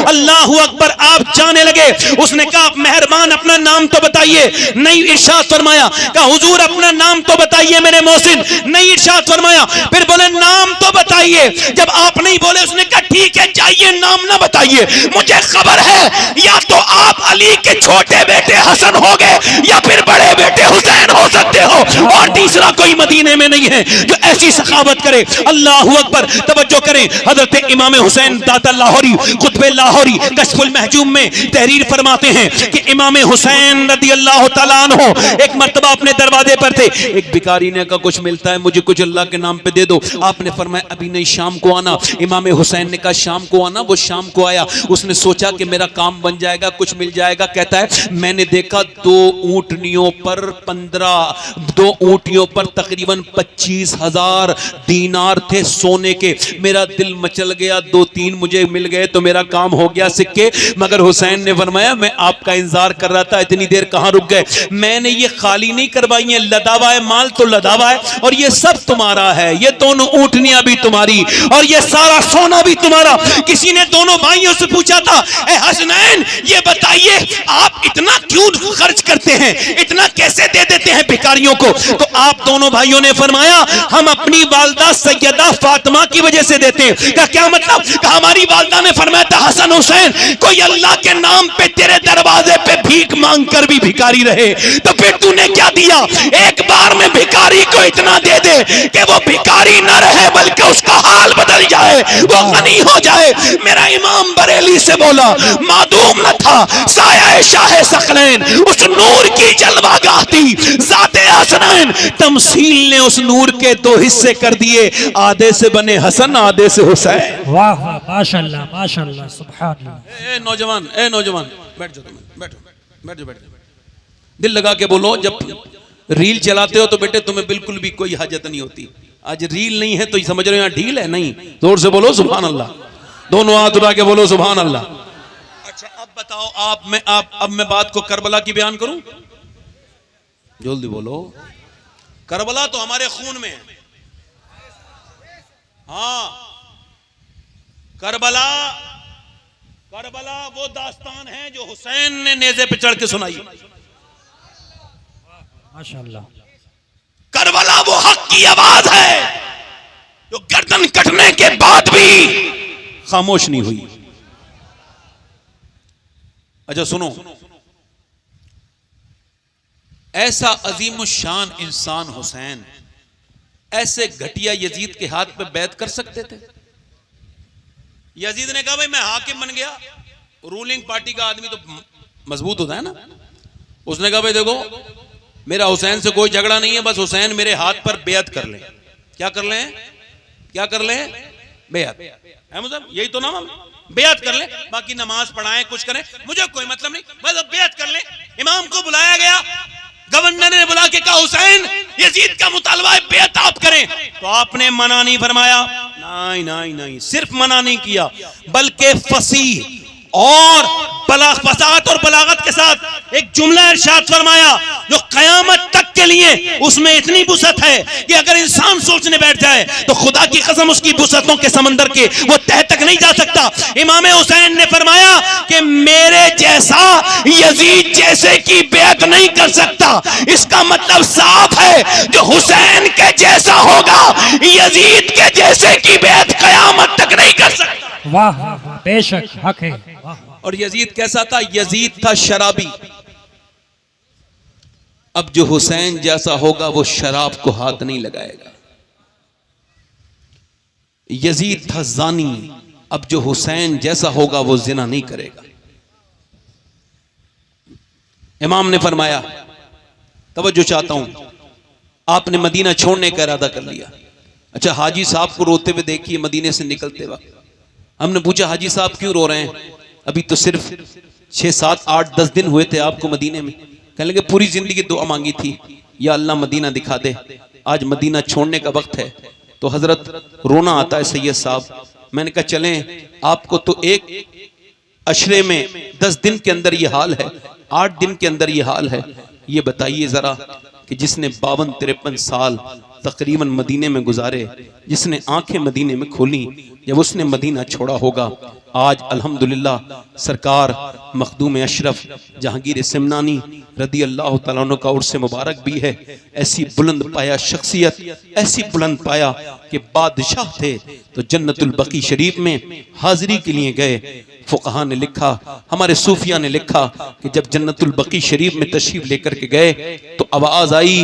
अल्लाह अकबर। आप जाने लगे। उसने कहा मेहरबान अपना नाम तो बताइए। नहीं, इरशाद फरमाया। कहा हुजूर अपना नाम तो बताइए मेरे मोहसिन। नहीं, इरशाद फरमाया। फिर बोले नाम तो बताइए। जब आप नहीं बोले उसने कहा ठीक है जाइए, नाम ना बताइए, मुझे खबर है या तो आप अली के छोटे बेटे हसन हो गए या फिर बड़े बेटे हुसैन हो सकते हो, और तीसरा कोई मदीने में नहीं है जो ऐसी सखावत करे। अल्लाह अकबर। तवज्जो करें, हजरत इमाम हुसैन दाता लाहौरी खुतबे लाहौरी कश्फुल महजूम में तहरीर फरमाते हैं कि इमाम हुसैन रज़ी अल्लाह तआला अन्हु एक मर्तबा अपने दरवाजे पर थे। एक भिखारी ने कहा कुछ मिलता है मुझे, कुछ अल्लाह के नाम पे दे दो। आपने फरमाया अभी नहीं, शाम को आना। इमाम हुसैन ने कहा शाम को आना। वो शाम को आया। उसने सोचा कि मेरा काम बन जाएगा, कुछ मिल जाएगा। कहता है मैंने देखा 2 ऊंटनियों पर 15 दो ऊंटियों पर तकरीबन 25,000 दीनार थे सोने के। मेरा दिल मचल गया, 2-3 मुझे मिल गए तो मेरा काम हो गया सिक्के। मगर हुसैन ने फरमाया मैं आपका इंतजार कर रहा था, इतनी देर कहां रुक गए? मैंने ये खाली नहीं करवाई है, लदावा है, माल तो लदावा है, और ये सब तुम्हारा है, ये दोनों ऊंटनियां भी तुम्हारी और ये सारा सोना भी तुम्हारा। किसी ने दोनों भाइयों से पूछा था, ए हसनैन ये बताइए आप इतना क्यों खर्च करते हैं, इतना कैसे दे देते हैं भिखारियों को? तो आप दोनों भाइयों ने फरमाया हम अपनी वालदा सैयदा फातिमा की वजह से देते हैं। क्या मतलब? हमारी वालदा ने फरमाया था हसन हुसैन कोई अल्लाह के नाम पे तेरे दरवाजे पे भीख मांग कर भी भिखारी रहे, तो फिर तूने क्या दिया? एक बार में भिखारी को इतना दे दे कि वो भिखारी न रहे बल्कि उसका हाल बदल जाए, वो गनी हो जाए। मेरा इमाम बरेली से बोला मादूम न था साया शाह सकलैन, उस नूर की जलवागाह थी ज़ाते हसनैन। तमसील ने उस नूर के 2 हिस्से कर दिए, आधे से बने हसन आधे से हुसैन। वाह वाह माशाल्लाह माशाल्लाह सुभान अल्लाह। ए नौजवान बैठ जाओ, बैठ जाओ। दिल लगा के बोलो, जब रील चलाते हो तो बेटे तुम्हें बिल्कुल भी कोई हाजत नहीं होती। आज रील नहीं है तो समझ रहे हो यहाँ ढील है? नहीं, जोर से बोलो सुभान अल्लाह, दोनों हाथ उठा के बोलो सुभान अल्लाह। अच्छा अब बताओ, अब मैं बात को करबला की बयान करूं? जल्दी बोलो। करबला तो हमारे खून में है। हाँ, करबला वो दास्तान है जो हुसैन ने नेज़े पे चढ़ के सुनाई। माशाल्लाह। करबला वो हक की आवाज है जो गर्दन कटने के बाद भी खामोश नहीं हुई। अच्छा सुनो, ऐसा अजीम शान इंसान हुसैन ऐसे घटिया यजीद के हाथ पे बैत कर सकते थे? यजीद ने कहा भाई मैं हाकिम बन गया, रूलिंग पार्टी का आदमी तो मजबूत होता है ना। उसने कहा भाई देखो मेरा हुसैन से कोई झगड़ा नहीं है, बस हुसैन मेरे हाथ पर बेअत कर ले। क्या कर ले? बेअत है मुझे, यही तो नाम, बेअत कर ले, बाकी नमाज पढ़ाएं कुछ करें मुझे कोई मतलब नहीं, बस बेअत कर ले। इमाम को बुलाया गया, गवर्नर ने बुला के कहा हुसैन यजीद का मुतालबा है बेअत आप करें, तो आपने मना नहीं फरमाया। नहीं, सिर्फ मना नहीं किया बल्कि फसीह और फसाहत और बलागत के साथ एक जुमला इरशाद फरमाया जो कयामत तक के लिए उसमें इतनी वुसअत है कि अगर इंसान सोचने बैठ जाए तो खुदा की कसम उसकी वुसअतों के समंदर के वो तह तक नहीं जा सकता। इमाम हुसैन ने फरमाया कि मेरे जैसा यजीद जैसे की बेअत नहीं कर सकता। इसका मतलब साफ है जो हुसैन के जैसा होगा यजीद के जैसे की बेअत कयामत तक नहीं कर सकता। वाह बेशक हक है। और यजीद कैसा था? यजीद था शराबी। अब जो हुसैन जैसा होगा वो शराब को हाथ नहीं लगाएगा। यजीद था जानी, अब जो हुसैन जैसा होगा वो जिना नहीं करेगा। इमाम ने फरमाया, तवज्जो चाहता हूं, आपने मदीना छोड़ने का इरादा कर लिया। अच्छा हाजी साहब को रोते हुए देखिए मदीने से निकलते वक्त। हमने पूछा हाजी साहब क्यों रो रहे हैं? अभी तो सिर्फ 6, 7, 8, 10 दिन हुए थे आपको मदीने में। कहने लगे पूरी जिंदगी दुआ मांगी थी, या अल्लाह मदीना दिखा दे, आज मदीना छोड़ने का वक्त है। तो हजरत रोना आता है सैयद साहब। मैंने कहा चलें, आपको तो एक अशरे में 10 दिन के अंदर ये हाल है, 8 दिन के अंदर ये हाल है। ये बताइए जरा कि जिसने 52-53 साल तकरीबन मदीने में गुजारे, जिसने आंखें मदीने में खोली, जब उसने मदीना छोड़ा होगा, आज अल्हम्दुलिल्लाह सरकार मखदूम अशरफ जहांगीर सिमनानी रदी अल्लाह तआला अन्हु का उर्स मुबारक भी है। ऐसी बुलंद पाया शख्सियत, ऐसी बुलंद पाया कि बादशाह थे तो जन्नतुल बकी शरीफ में हाजिरी के लिए गए। फुकहा ने लिखा, हमारे सूफिया ने लिखा कि जब जन्नतुल बकी शरीफ में तशरीफ लेकर के गए तो आवाज आई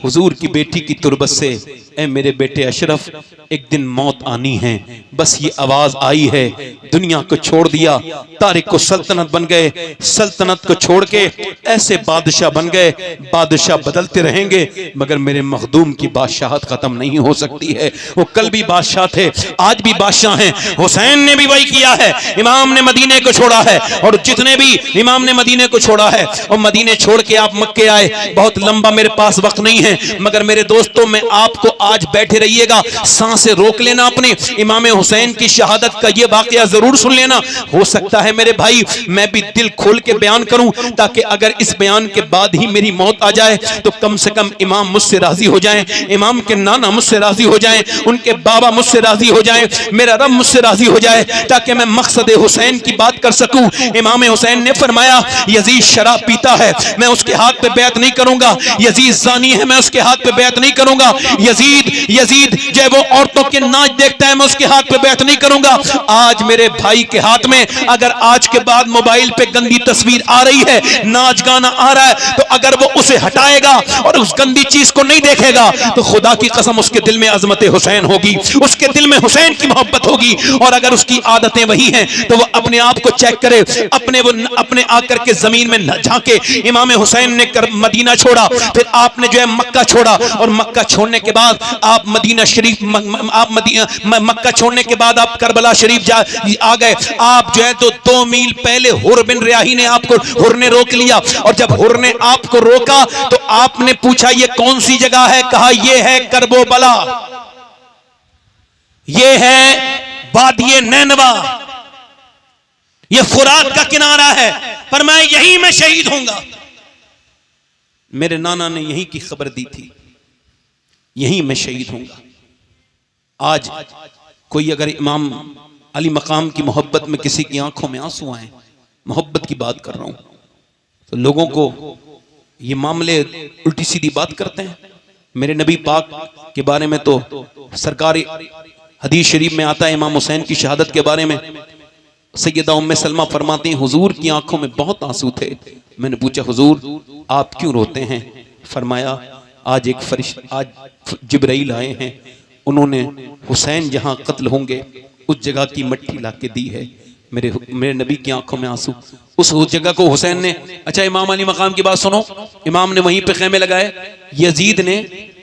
हुजूर की बेटी की तुरबत से, ए मेरे बेटे अशरफ, एक दिन मौत आनी है, बस ये आवाज आई है, दुनिया को छोड़ दिया, तारिक को सल्तनत बन गए, सल्तनत को छोड़ के ऐसे बादशाह बन गए, बादशाह बदलते रहेंगे मगर मेरे मखदूम की बादशाहत खत्म नहीं हो सकती है। वो कल भी बादशाह थे, आज भी बादशाह हैं। हुसैन ने भी वही किया है, इमाम ने मदीने को छोड़ा है, और जितने भी इमाम ने मदीने को छोड़ा है, और मदीने छोड़ के आप मक्के आए। बहुत लंबा मेरे पास वक्त नहीं है, मगर मेरे दोस्तों मैं आपको आज बैठे रहिएगा, सांसें रोक लेना अपने, इमाम हुसैन की शहादत का ये वाकया जरूर सुन लेना। हो सकता है मेरे भाई मैं भी दिल खोल के बयान करूं, ताकि अगर इस बयान के बाद ही मेरी मौत आ जाए तो कम से कम इमाम मुझसे राजी हो जाएं, इमाम के नाना मुझसे राजी हो जाएं, उनके बाबा मुझसे राजी हो जाएं, मेरा रब मुझसे राजी हो जाए, ताकि मैं मकसद हुसैन की बात कर सकूं। इमाम हुसैन ने फरमाया यजीद शराब पीता है, मैं उसके हाथ पे बैत नहीं करूंगा, यजीद ज़ानी है, मैं उसके हाथ पे बैत नहीं करूंगा, यजीद जो है वो औरतों के नाच देखता है, मैं उसके हाथ पे बैत नहीं करूंगा। आज मेरे भाई के हाथ में अगर आज के बाद मोबाइल पे गंदी तस्वीर आ रही है, नाच गाना आ रहा है, तो अगर वो उसे हटाएगा और उस गंदी चीज को नहीं देखेगा तो खुदा की कसम उसके दिल में अजमत हुसैन होगी, उसके दिल में हुसैन की मोहब्बत होगी। और अगर उसकी आदतें वही हैं तो वो अपने आप को चेक करे, अपने आकर के जमीन में न झांके। इमाम हुसैन ने मदीना छोड़ा, फिर आपने जो है मक्का छोड़ा, और मक्का छोड़ने के बाद आप मदीना शरीफ, मक्का छोड़ने के बाद आप करबला शरीफ आ गए। आप जो है तो 2 मील पहले हुर बिन रियाही ने आपको, हुर ने रोक लिया, और जब हुर ने आपको रोका तो आपने पूछा ये कौन सी जगह है? कहा ये है करबला, ये है वादिये नैनवा, ये फुरात का किनारा है, पर मैं यहीं मैं शहीद होऊंगा। मेरे नाना ने यहीं की खबर दी थी, यहीं मैं शहीद होऊंगा। आज कोई अगर इमाम अली मकाम की मोहब्बत में किसी की आंखों में आंसू आए, मोहब्बत की बात कर रहा हूं, तो लोगों को ये मामले उल्टी सीधी बात करते हैं। मेरे नबी पाक के बारे में तो सरकारी हदीस शरीफ में आता है, इमाम हुसैन की शहादत के बारे में सैयदा उम्मे सलमा फरमाती हैं हुजूर की आंखों में बहुत आंसू थे। मैंने पूछा हुजूर आप क्यों रोते हैं? फरमाया आज जिब्राइल आए हैं, उन्होंने हुसैन जहां कत्ल होंगे उस जगह की मिट्टी लाके दी है। मेरे नबी की आंखों में आंसू, उस जगह को हुसैन ने, अच्छा इमाम अली मकाम की बात सुनो, इमाम ने वहीं पे खेमे लगाए। यजीद ने,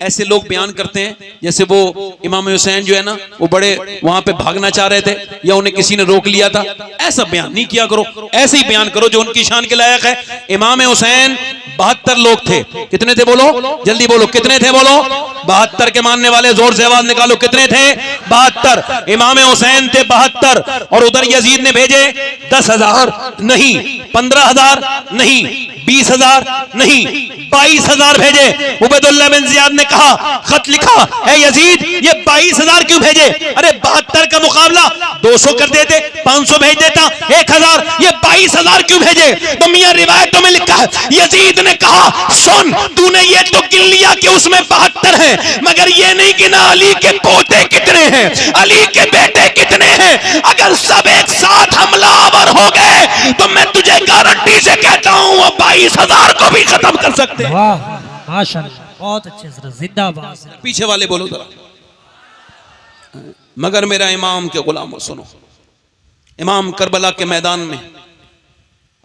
ऐसे लोग बयान करते हैं जैसे वो इमाम हुसैन जो है ना वो बड़े वहां पे भागना चाह रहे थे या उन्हें किसी ने रोक लिया था, ऐसा बयान नहीं किया करो, ऐसे ही बयान करो जो उनकी शान के लायक है। इमाम हुसैन 72 लोग थे, कितने थे बोलो, जल्दी बोलो कितने थे बोलो, 72 के मानने वाले जोर से आवाज निकालो, कितने थे? 72। इमाम हुसैन थे 72, और उधर यजीद ने भेजे 10,000 नहीं, 15,000 नहीं, 20,000 नहीं, 22,000 भेजे। उबैदुल्लाह बिन जियाद ने कहा, खत लिखा है यजीद ये 22,000 क्यों भेजे? अरे 72 का मुकाबला 200 कर देते, 500 भेज देता, 1,000, ये 22,000 क्यों भेजे? तो मियां रिवायतों में लिखा है यजीद ने कहा सुन, तूने ये तो गिन लिया कि उसमें 72 हैं, मगर ये नहीं गिना अली के पोते कितने हैं, अली के बेटे कितने हैं। अगर सब एक साथ हमलावर हो गए तो मैं तुझे गारंटी से कहता हूं वो 22,000 को भी खत्म कर सकते हैं। वाह माशाअल्लाह, बहुत अच्छे से, जिंदाबाद। पीछे वाले बोलो जरा। मगर मेरा इमाम के गुलामों सुनो, इमाम करबला के मैदान में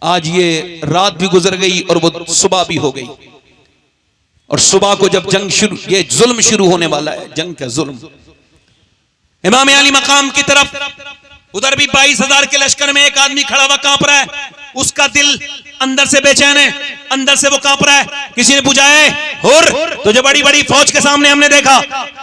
आज ये रात भी गुजर गई और वो सुबह भी हो गई, और सुबह को जब जंग शुरू, ये जुल्म शुरू होने वाला है, जंग का जुल्म। इमाम अली मकाम की तरफ उधर भी 22,000 के लश्कर में एक आदमी खड़ा हुआ कांप रहा है, उसका दिल अंदर से बेचैन है, अंदर से वो कांप रहा है। किसी ने पूछा है हुर, तुझे बड़ी बड़ी फौज के सामने हमने देखा,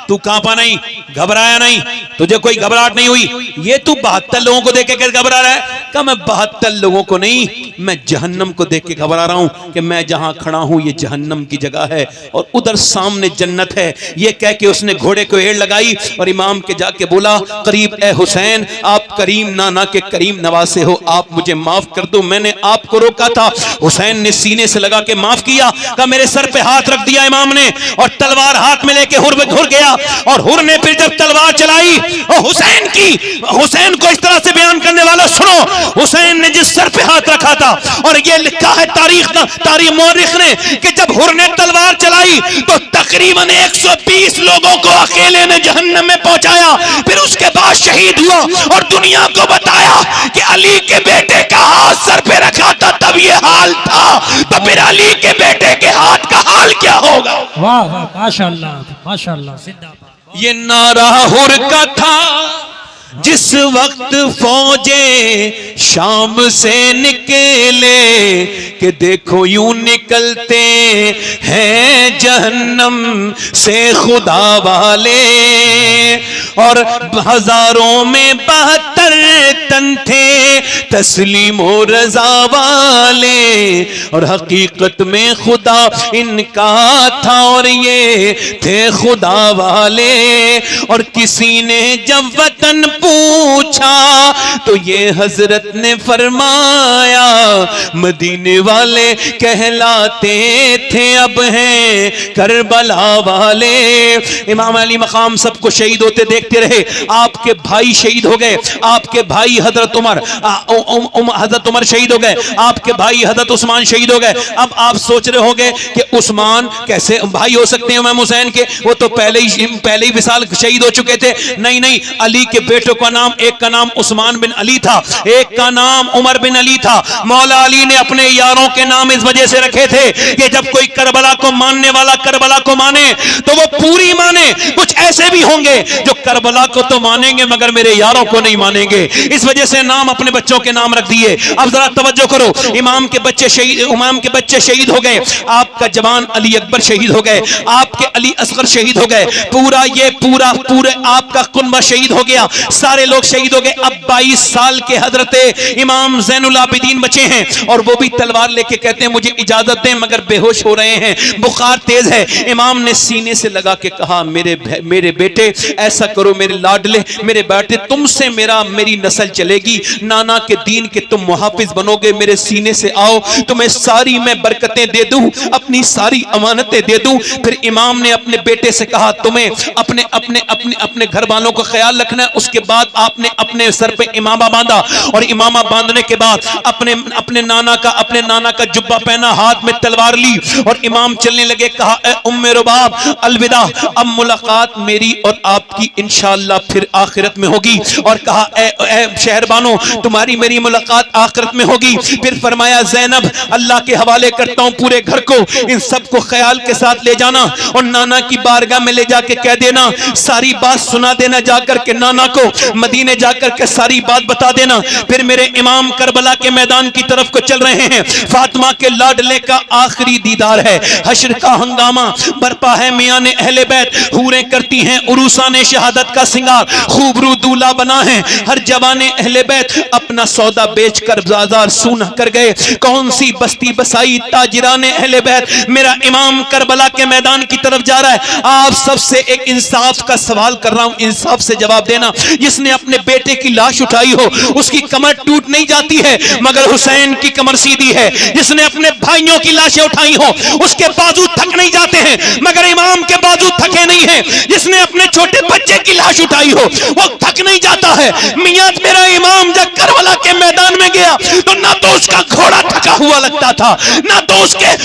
तू कांपा नहीं, घबराया नहीं, तुझे कोई घबराहट नहीं हुई, ये तू 72 लोगों को देख के कैसे घबरा रहा है? कहा मैं 72 लोगों को नहीं, मैं जहन्नम को देख के घबरा रहा हूं कि मैं जहां खड़ा हूं ये जहन्नम की जगह है और उधर सामने जन्नत है। ये कह के उसने घोड़े को एड़ लगाई और इमाम के जाके बोला करीब ए हुसैन, आप करीम नाना के करीम नवासे हो, आप मुझे माफ कर दो, मैंने आपको रोका था। हुसैन ने सीने से लगा के माफ किया, कहा मेरे सर पे हाथ रख दिया इमाम ने, और तलवार हाथ में लेके हुर गया, और हुर ने फिर जब तलवार चलाई और हुसैन को इस तरह से बयान करने वाला सुनो, हुसैन ने जिस सर पे हाथ रखा था, और ये लिखा है तारीख मौरिख ने कि जब हुर ने तलवार चलाई तो तकरीबन 120 लोगों को अकेले ने जहन्नम में पहुंचाया, फिर उसके बाद शहीद हुआ और दुनिया को बताया कि अली के बेटे का हाथ सर पे रखा था तब ये हाल था, तो फिर अली के बेटे के हाथ का हाल क्या होगा। वाह वाह, माशाअल्लाह माशाअल्लाह, जिंदाबाद। ये नारा हुर का था जिस वक्त फौजे शाम से निकले कि देखो यूं निकलते हैं जहन्नम से खुदा वाले, और हजारों में 72 तन थे तस्लीम और रजा वाले, और हकीकत में खुदा इनका था और ये थे खुदा वाले। और किसी ने जब वतन पूछा तो ये हजरत ने फरमाया मदीने वाले कहलाते थे अब हैं करबला वाले। इमाम अली मकाम सबको शहीद होते देखते रहे, आपके भाई शहीद हो गए, आपके भाई हजरत हजरत उमर शहीद हो गए, आपके भाई हजरत उस्मान शहीद हो गए। अब आप सोच रहे होंगे कि उस्मान कैसे भाई हो सकते हैं इमाम हुसैन के, वो तो पहले ही विसाल शहीद हो चुके थे। नहीं नहीं, अली के बेटों का नाम, एक का नाम उस्मान बिन अली था, एक का नाम उमर बिन अली था। मौला अली ने अपने यारों के नाम इस वजह से रखे थे कि जब कोई करबला को मानने वाला करबला को माने तो वो पूरी माने। कुछ ऐसे भी होंगे जो करबला को तो मानेंगे मगर मेरे यारों को नहीं मानेंगे, इस वजह से नाम अपने बच्चों के नाम रख दिए। अब जरा तवज्जो करो, इमाम के बच्चे शहीद हो गए, आपका जवान अली अकबर शहीद हो गए, आपके अली असगर शहीद हो गए, पूरे आपका कुनबा शहीद हो गया, सारे लोग शहीद हो गए। अब 22 साल के हजरते इमाम जैनुल आबिदीन बचे हैं और वो भी तलवार लेके कहते हैं मुझे इजाजत दें, मगर बेहोश हो रहे हैं, बुखार तेज है। इमाम ने सीने से लगा के कहा मेरे बेटे ऐसा करो, मेरे लाडले, मेरे बेटे, तुमसे मेरी नस्ल चलेगी, नाना के दीन के तुम मुहाफिज बनोगे, मेरे सीने से आओ, तुम्हें सारी मैं बरकतें दे दूं, अपनी सारी अमानतें दे दूं। फिर इमाम ने अपने बेटे से कहा तुम्हें अपने अपने अपने अपने घर वालों का ख्याल रखना है। उसके बाद आपने अपने सर पे इमामा बांधा और इमामा बांधने के बाद अपने नाना का जुब्बा पहना, हाथ में तलवार ली और इमाम चलने लगे। कहा ए उम्मे रुबाब अलविदा, अब मुलाकात मेरी और आपकी इंशाअल्लाह फिर आखिरत में होगी। और कहा ए शहरबानो, तुम्हारी मेरी मुलाकात आखिरत में होगी। फिर फरमाया ज़ैनब अल्लाह के हवाले करता हूं, पूरे घर को इन सबको ख्याल के साथ ले जाना और नाना की बारगाह में ले जाके कह देना, सारी बात सुना देना, जाकर के नाना को मदीने जाकर के सारी बात बता देना। फिर मेरे इमाम करबला के मैदान की तरफ को चल रहे हैं। फातिमा के लाडले का आखिरी दीदार है, हश्र का हंगामा बरपा है, मियां ने अहले बैत हूरें करती हैं, उरूसा ने शहादत का सिंगार, खूबरू दूल्हा बना है, हर जवाने अहले बैत अपना सौदा बेच कर बाजार सूना कर गए। कौन सी बस्ती बसाई ताजिराने अहले बैत, मेरा इमाम करबला के मैदान की तरफ जा रहा है। आप सबसे एक इंसाफ का सवाल कर रहा हूं, इंसाफ से जवाब देना। जिसने अपने बेटे की लाश उठाई हो उसकी कमर टूट नहीं जाती है मगर हुसैन की कमर सीधी है। जिसने अपने भाइयों की लाशें उठाई हो उसके बाजू थक नहीं जाते हैं मगर इमाम के बाजू थके नहीं हैं। जिसने अपने छोटे बच्चे की लाश उठाई हो वो थक नहीं जाता है। मियां मेरा इमाम जब करबला के मैदान में गया तो ना तो उसका घोड़ा थका हुआ लगता था, ना तो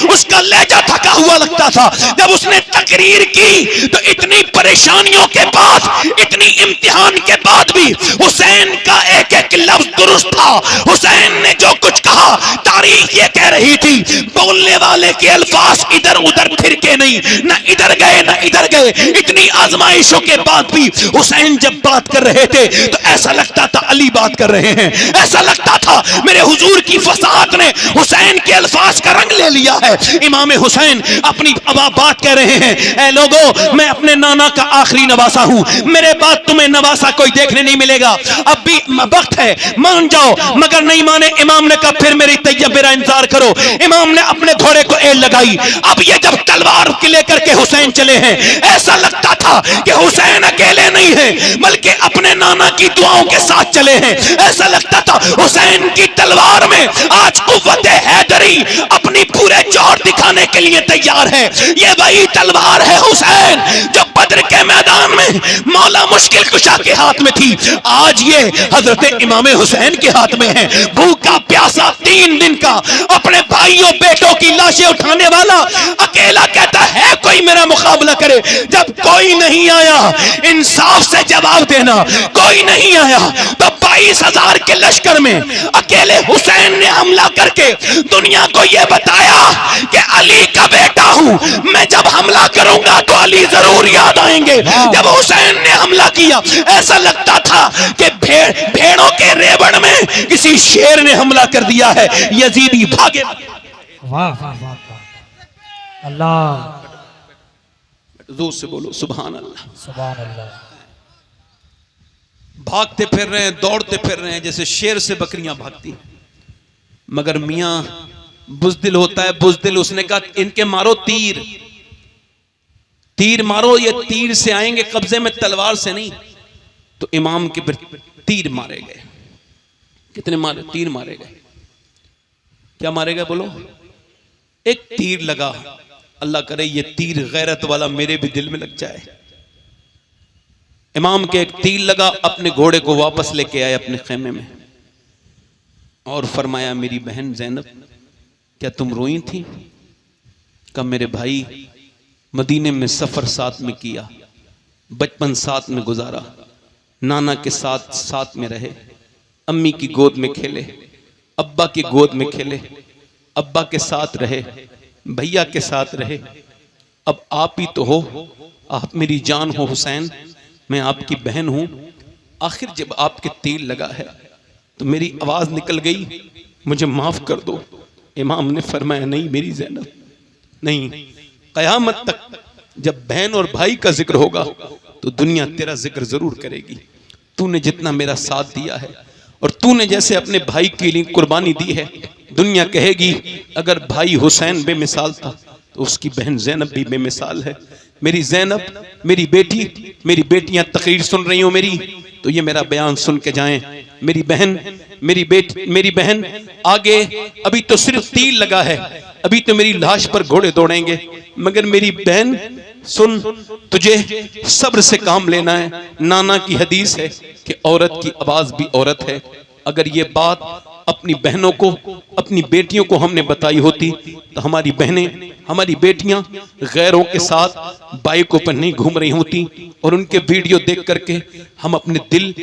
उसका लहजा थका हुआ लगता था। जब उसने तकरीर की तो इतनी परेशानियों के बाद, इतनी इम्तिहान के बाद भी हुसैन का एक एक लफ्ज दुरुस्त था। हुसैन ने जो कुछ कहा तारीख ये कह रही थी, बोलने वाले के अल्फाज इधर उधर फिर के नहीं, ना इधर गए ना इधर गए। इतनी आजमाइशों के बाद भी हुसैन जब बात कर रहे थे तो ऐसा लगता था अली बात कर रहे हैं, ऐसा लगता था मेरे हुजूर की फसाहत ने हुसैन के अल्फाज का रंग ले लिया है। इमाम हुसैन अपनी बात कह रहे हैं, ऐ लोगों मैं अपने नाना का आखिरी नवासा हूं, मेरे बाद तुम्हें नवासा कोई देखने नहीं मिलेगा, अब भी वक्त है, मान जाओ। मगर नहीं माने। इमाम ने कहा फिर मेरी तैयब मेरा इंतजार करो। इमाम ने अपने घोड़े को एल लगाई। अब ये जब तलवार के लेकर के हुसैन चले हैं ऐसा लगता था कि हुसैन अकेले नहीं है बल्कि अपने नाना की दुआओं के साथ चले हैं। ऐसा लगता था हुसैन की तलवार में आज कुव्वत हैदरी अपनी पूरे जोर दिखाने के लिए तैयार है। ये वही तलवार है हुसैन जो बद्र के मैदान में मौला मुश्किल कुशा के हाथ में थी, आज ये हजरत इमाम हुसैन के हाथ में है। भूखा प्यासा 3 दिन का अपने भाइयों बेटों की लाशें उठाने वाला अकेला कहता है कोई मेरा मुकाबला करे। जब कोई नहीं आया, इंसाफ से जवाब देना, कोई नहीं आया, तो 22,000 के लश्कर में अकेले हुसैन ने हमला करके दुनिया को यह बताया कि अली का बेटा हूं मैं, जब हमला करूंगा तो अली जरूर याद आएंगे। जब हुसैन ने हमला किया ऐसा लगता था कि भेड़ों के रेवड़ में किसी शेर ने हमला कर दिया है। यजीदी भागे। वाह वाह वाह वाह, अल्लाह, जोर से बोलो सुभान अल्लाह। सुभान अल्लाह। भागते फिर रहे हैं, दौड़ते फिर रहे हैं जैसे शेर से बकरियां भागती, मगर मियां बुजदिल होता है। बुजदिल उसने कहा इनके मारो तीर, तीर मारो, ये तीर से आएंगे कब्जे में, तलवार से नहीं। तो इमाम के फिर तीर मारे गए। कितने मारे? 3 मारे गए। क्या मारे गए बोलो? एक तीर लगा, अल्लाह करे ये तीर गैरत वाला मेरे भी दिल में लग जाए। इमाम के एक तीर लगा, अपने घोड़े को वापस लेके आए अपने खेमे में और फरमाया मेरी बहन ज़ैनब क्या तुम रोई थी? कब मेरे भाई मदीने में सफर साथ में किया, बचपन साथ में गुजारा, नाना के साथ साथ में रहे, अम्मी की गोद में खेले, अब्बा की गोद में खेले, अब्बा के साथ रहे, भैया के साथ रहे। अब आप ही तो हो, आप मेरी जान हो हुसैन, मैं आपकी बहन हूं। आखिर जब आपके तीर लगा है तो मेरी आवाज निकल गई, मुझे माफ कर दो। इमाम ने फरमाया नहीं मेरी ज़ैनब, नहीं, कयामत तक जब बहन और भाई का जिक्र होगा तो दुनिया तेरा जिक्र जरूर करेगी। तूने जितना मेरा साथ दिया है और तूने जैसे अपने भाई के लिए कुर्बानी दी है, दुनिया कहेगी अगर भाई हुसैन बेमिसाल था तो उसकी बहन ज़ैनब भी बेमिसाल है। मेरी ज़ैनब, मेरी बेटी, मेरी बेटियां तकरीर सुन रही हो मेरी, तो ये मेरा बयान सुन के जाएं। मेरी बहन, मेरी बहन आगे अभी तो सिर्फ तीर लगा है, अभी तो मेरी लाश पर घोड़े दौड़ेंगे, मगर मेरी बहन सुन, तुझे सब्र से काम लेना है। नाना की हदीस है कि औरत की आवाज भी औरत है। अगर ये बात अपनी बहनों को, अपनी बेटियों को हमने बताई होती तो हमारी बहनें, हमारी बेटियां गैरों के साथ बाइकों पर नहीं घूम रही होती और उनके वीडियो देख करके हम अपने दिल,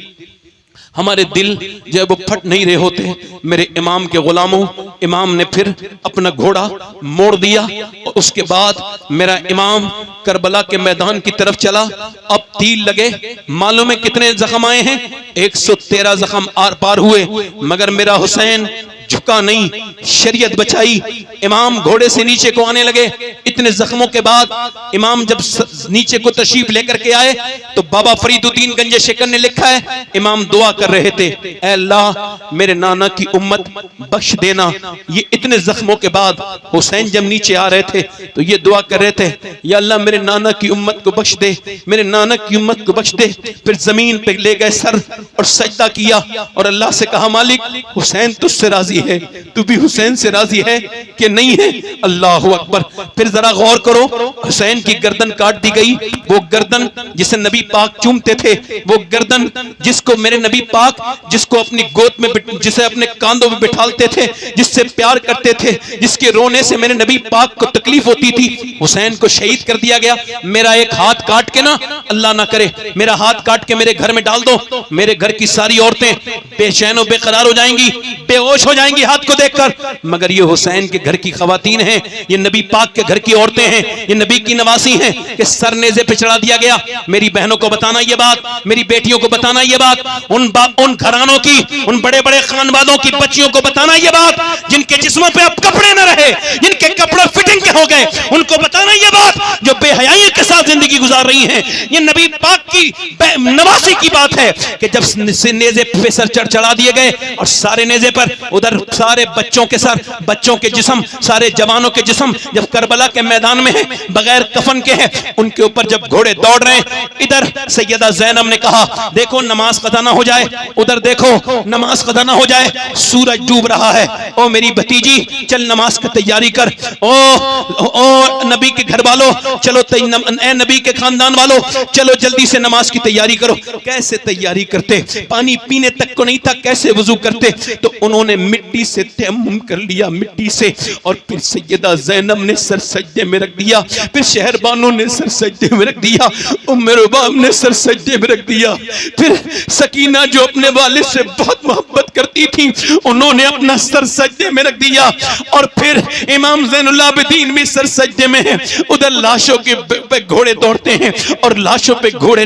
हमारे दिल जो है वो फट नहीं रहे होते। मेरे इमाम के गुलामों, इमाम ने फिर अपना घोड़ा मोड़ दिया और उसके बाद मेरा इमाम करबला के मैदान की तरफ चला। अब तीर लगे, मालूम है कितने जख्म आए हैं? 113 जख्म आर पार हुए, मगर मेरा हुसैन झुका नहीं, शरीयत बचाई। इमाम घोड़े से नीचे को आने लगे। इतने जख्मों के बाद इमाम जब नीचे को तशरीफ लेकर के आए तो बाबा फरीदुद्दीन गंजे शिकर ने लिखा है, इमाम दुआ कर रहे थे, ऐ अल्लाह मेरे नाना की उम्मत बख्श देना। ये इतने जख्मों के बाद हुसैन जब नीचे आ रहे थे तो ये दुआ कर रहे थे, या अल्लाह मेरे नाना की उम्मत को बख्श दे, मेरे नाना की उम्मत को बख्श दे। फिर जमीन पे ले गए सर और सजदा किया और अल्लाह से कहा, मालिक हुसैन तुझसे राजी है, तू भी हुसैन से राजी है कि नहीं है? अल्लाह अकबर। फिर जरा गौर करो, हुसैन की गर्दन काट दी गई। वो गर्दन जिसे नबी पाक चूमते थे, वो गर्दन जिसको मेरे नबी पाक, जिसको अपनी गोद में, जिसे अपने कांधों में बिठालते थे, जिससे प्यार करते थे, जिसके रोने से मेरे नबी पाक को तकलीफ होती थी, हुसैन को शहीद कर दिया गया। मेरा एक हाथ काट के ना, अल्लाह ना करे, मेरा हाथ काट के मेरे घर में डाल दो, मेरे घर की सारी औरतें बेचैन और बेकरार हो जाएंगी, बेहोश हो जाएंगी हाथ को देखकर। मगर ये हुसैन के घर की खवातीन हैं, ये नबी पाक के घर की औरतें हैं, ये नबी की नवासी हैं कि सर नेज़े पे चढ़ा दिया गया। मेरी बहनों को बताना ये बात, मेरी बेटियों को बताना ये बात, उन घरानों की, उन बड़े बड़े खानवादों की बच्चियों को बताना ये बात जिनके जिस्मों पे अब कपड़े न रहे, जिनके कपड़े फिटिंग के हो गए, उनको बताना ये बात जो बेहयाई के साथ जिंदगी गुजार रही हैं। ये नबी पाक की नवासी की बात है कि जब नेज़े पे सर चढ़ा दिए गए और सारे नेज़े पर उधर सारे बच्चों के सर, बच्चों के जिस्म, सारे जवानों के जिस्म जब करबला के मैदान में है, बगैर कफन के हैं, उनके ऊपर जब घोड़े दौड़ रहे हैं। इधर सैयदा ज़ैनब ने कहा, देखो नमाज कज़ा ना हो जाए, उधर देखो नमाज कज़ा ना हो जाए, सूरज डूब रहा है। ओ मेरी भतीजी चल नमाज की तैयारी कर। ओ नबी के घर वालों चलो, नबी के खानदान वालों, चलो जल्दी से नमाज की तैयारी करो। कैसे तैयारी करते, पानी पीने तक को नहीं था, कैसे वजू करते? तो उन्होंने मिट्टी से तयम्मुम कर लिया, मिट्टी से, और फिर सैयदा ज़ैनब ने सर सजदे में रख दिया, फिर शहरबानो ने सर सजदे में रख दिया, उम्मे रुबाब ने सर सजदे में रख दिया, फिर सकीना जो अपने वालिद से बहुत मोहब्बत करती थी उन्होंने अपना सर सजदे में रख दिया, और फिर इमाम ज़ैनुल आबिदीन भी सर सजदे में है। उधर लाशों के पे घोड़े दौड़ते हैं और लाशों पे घोड़े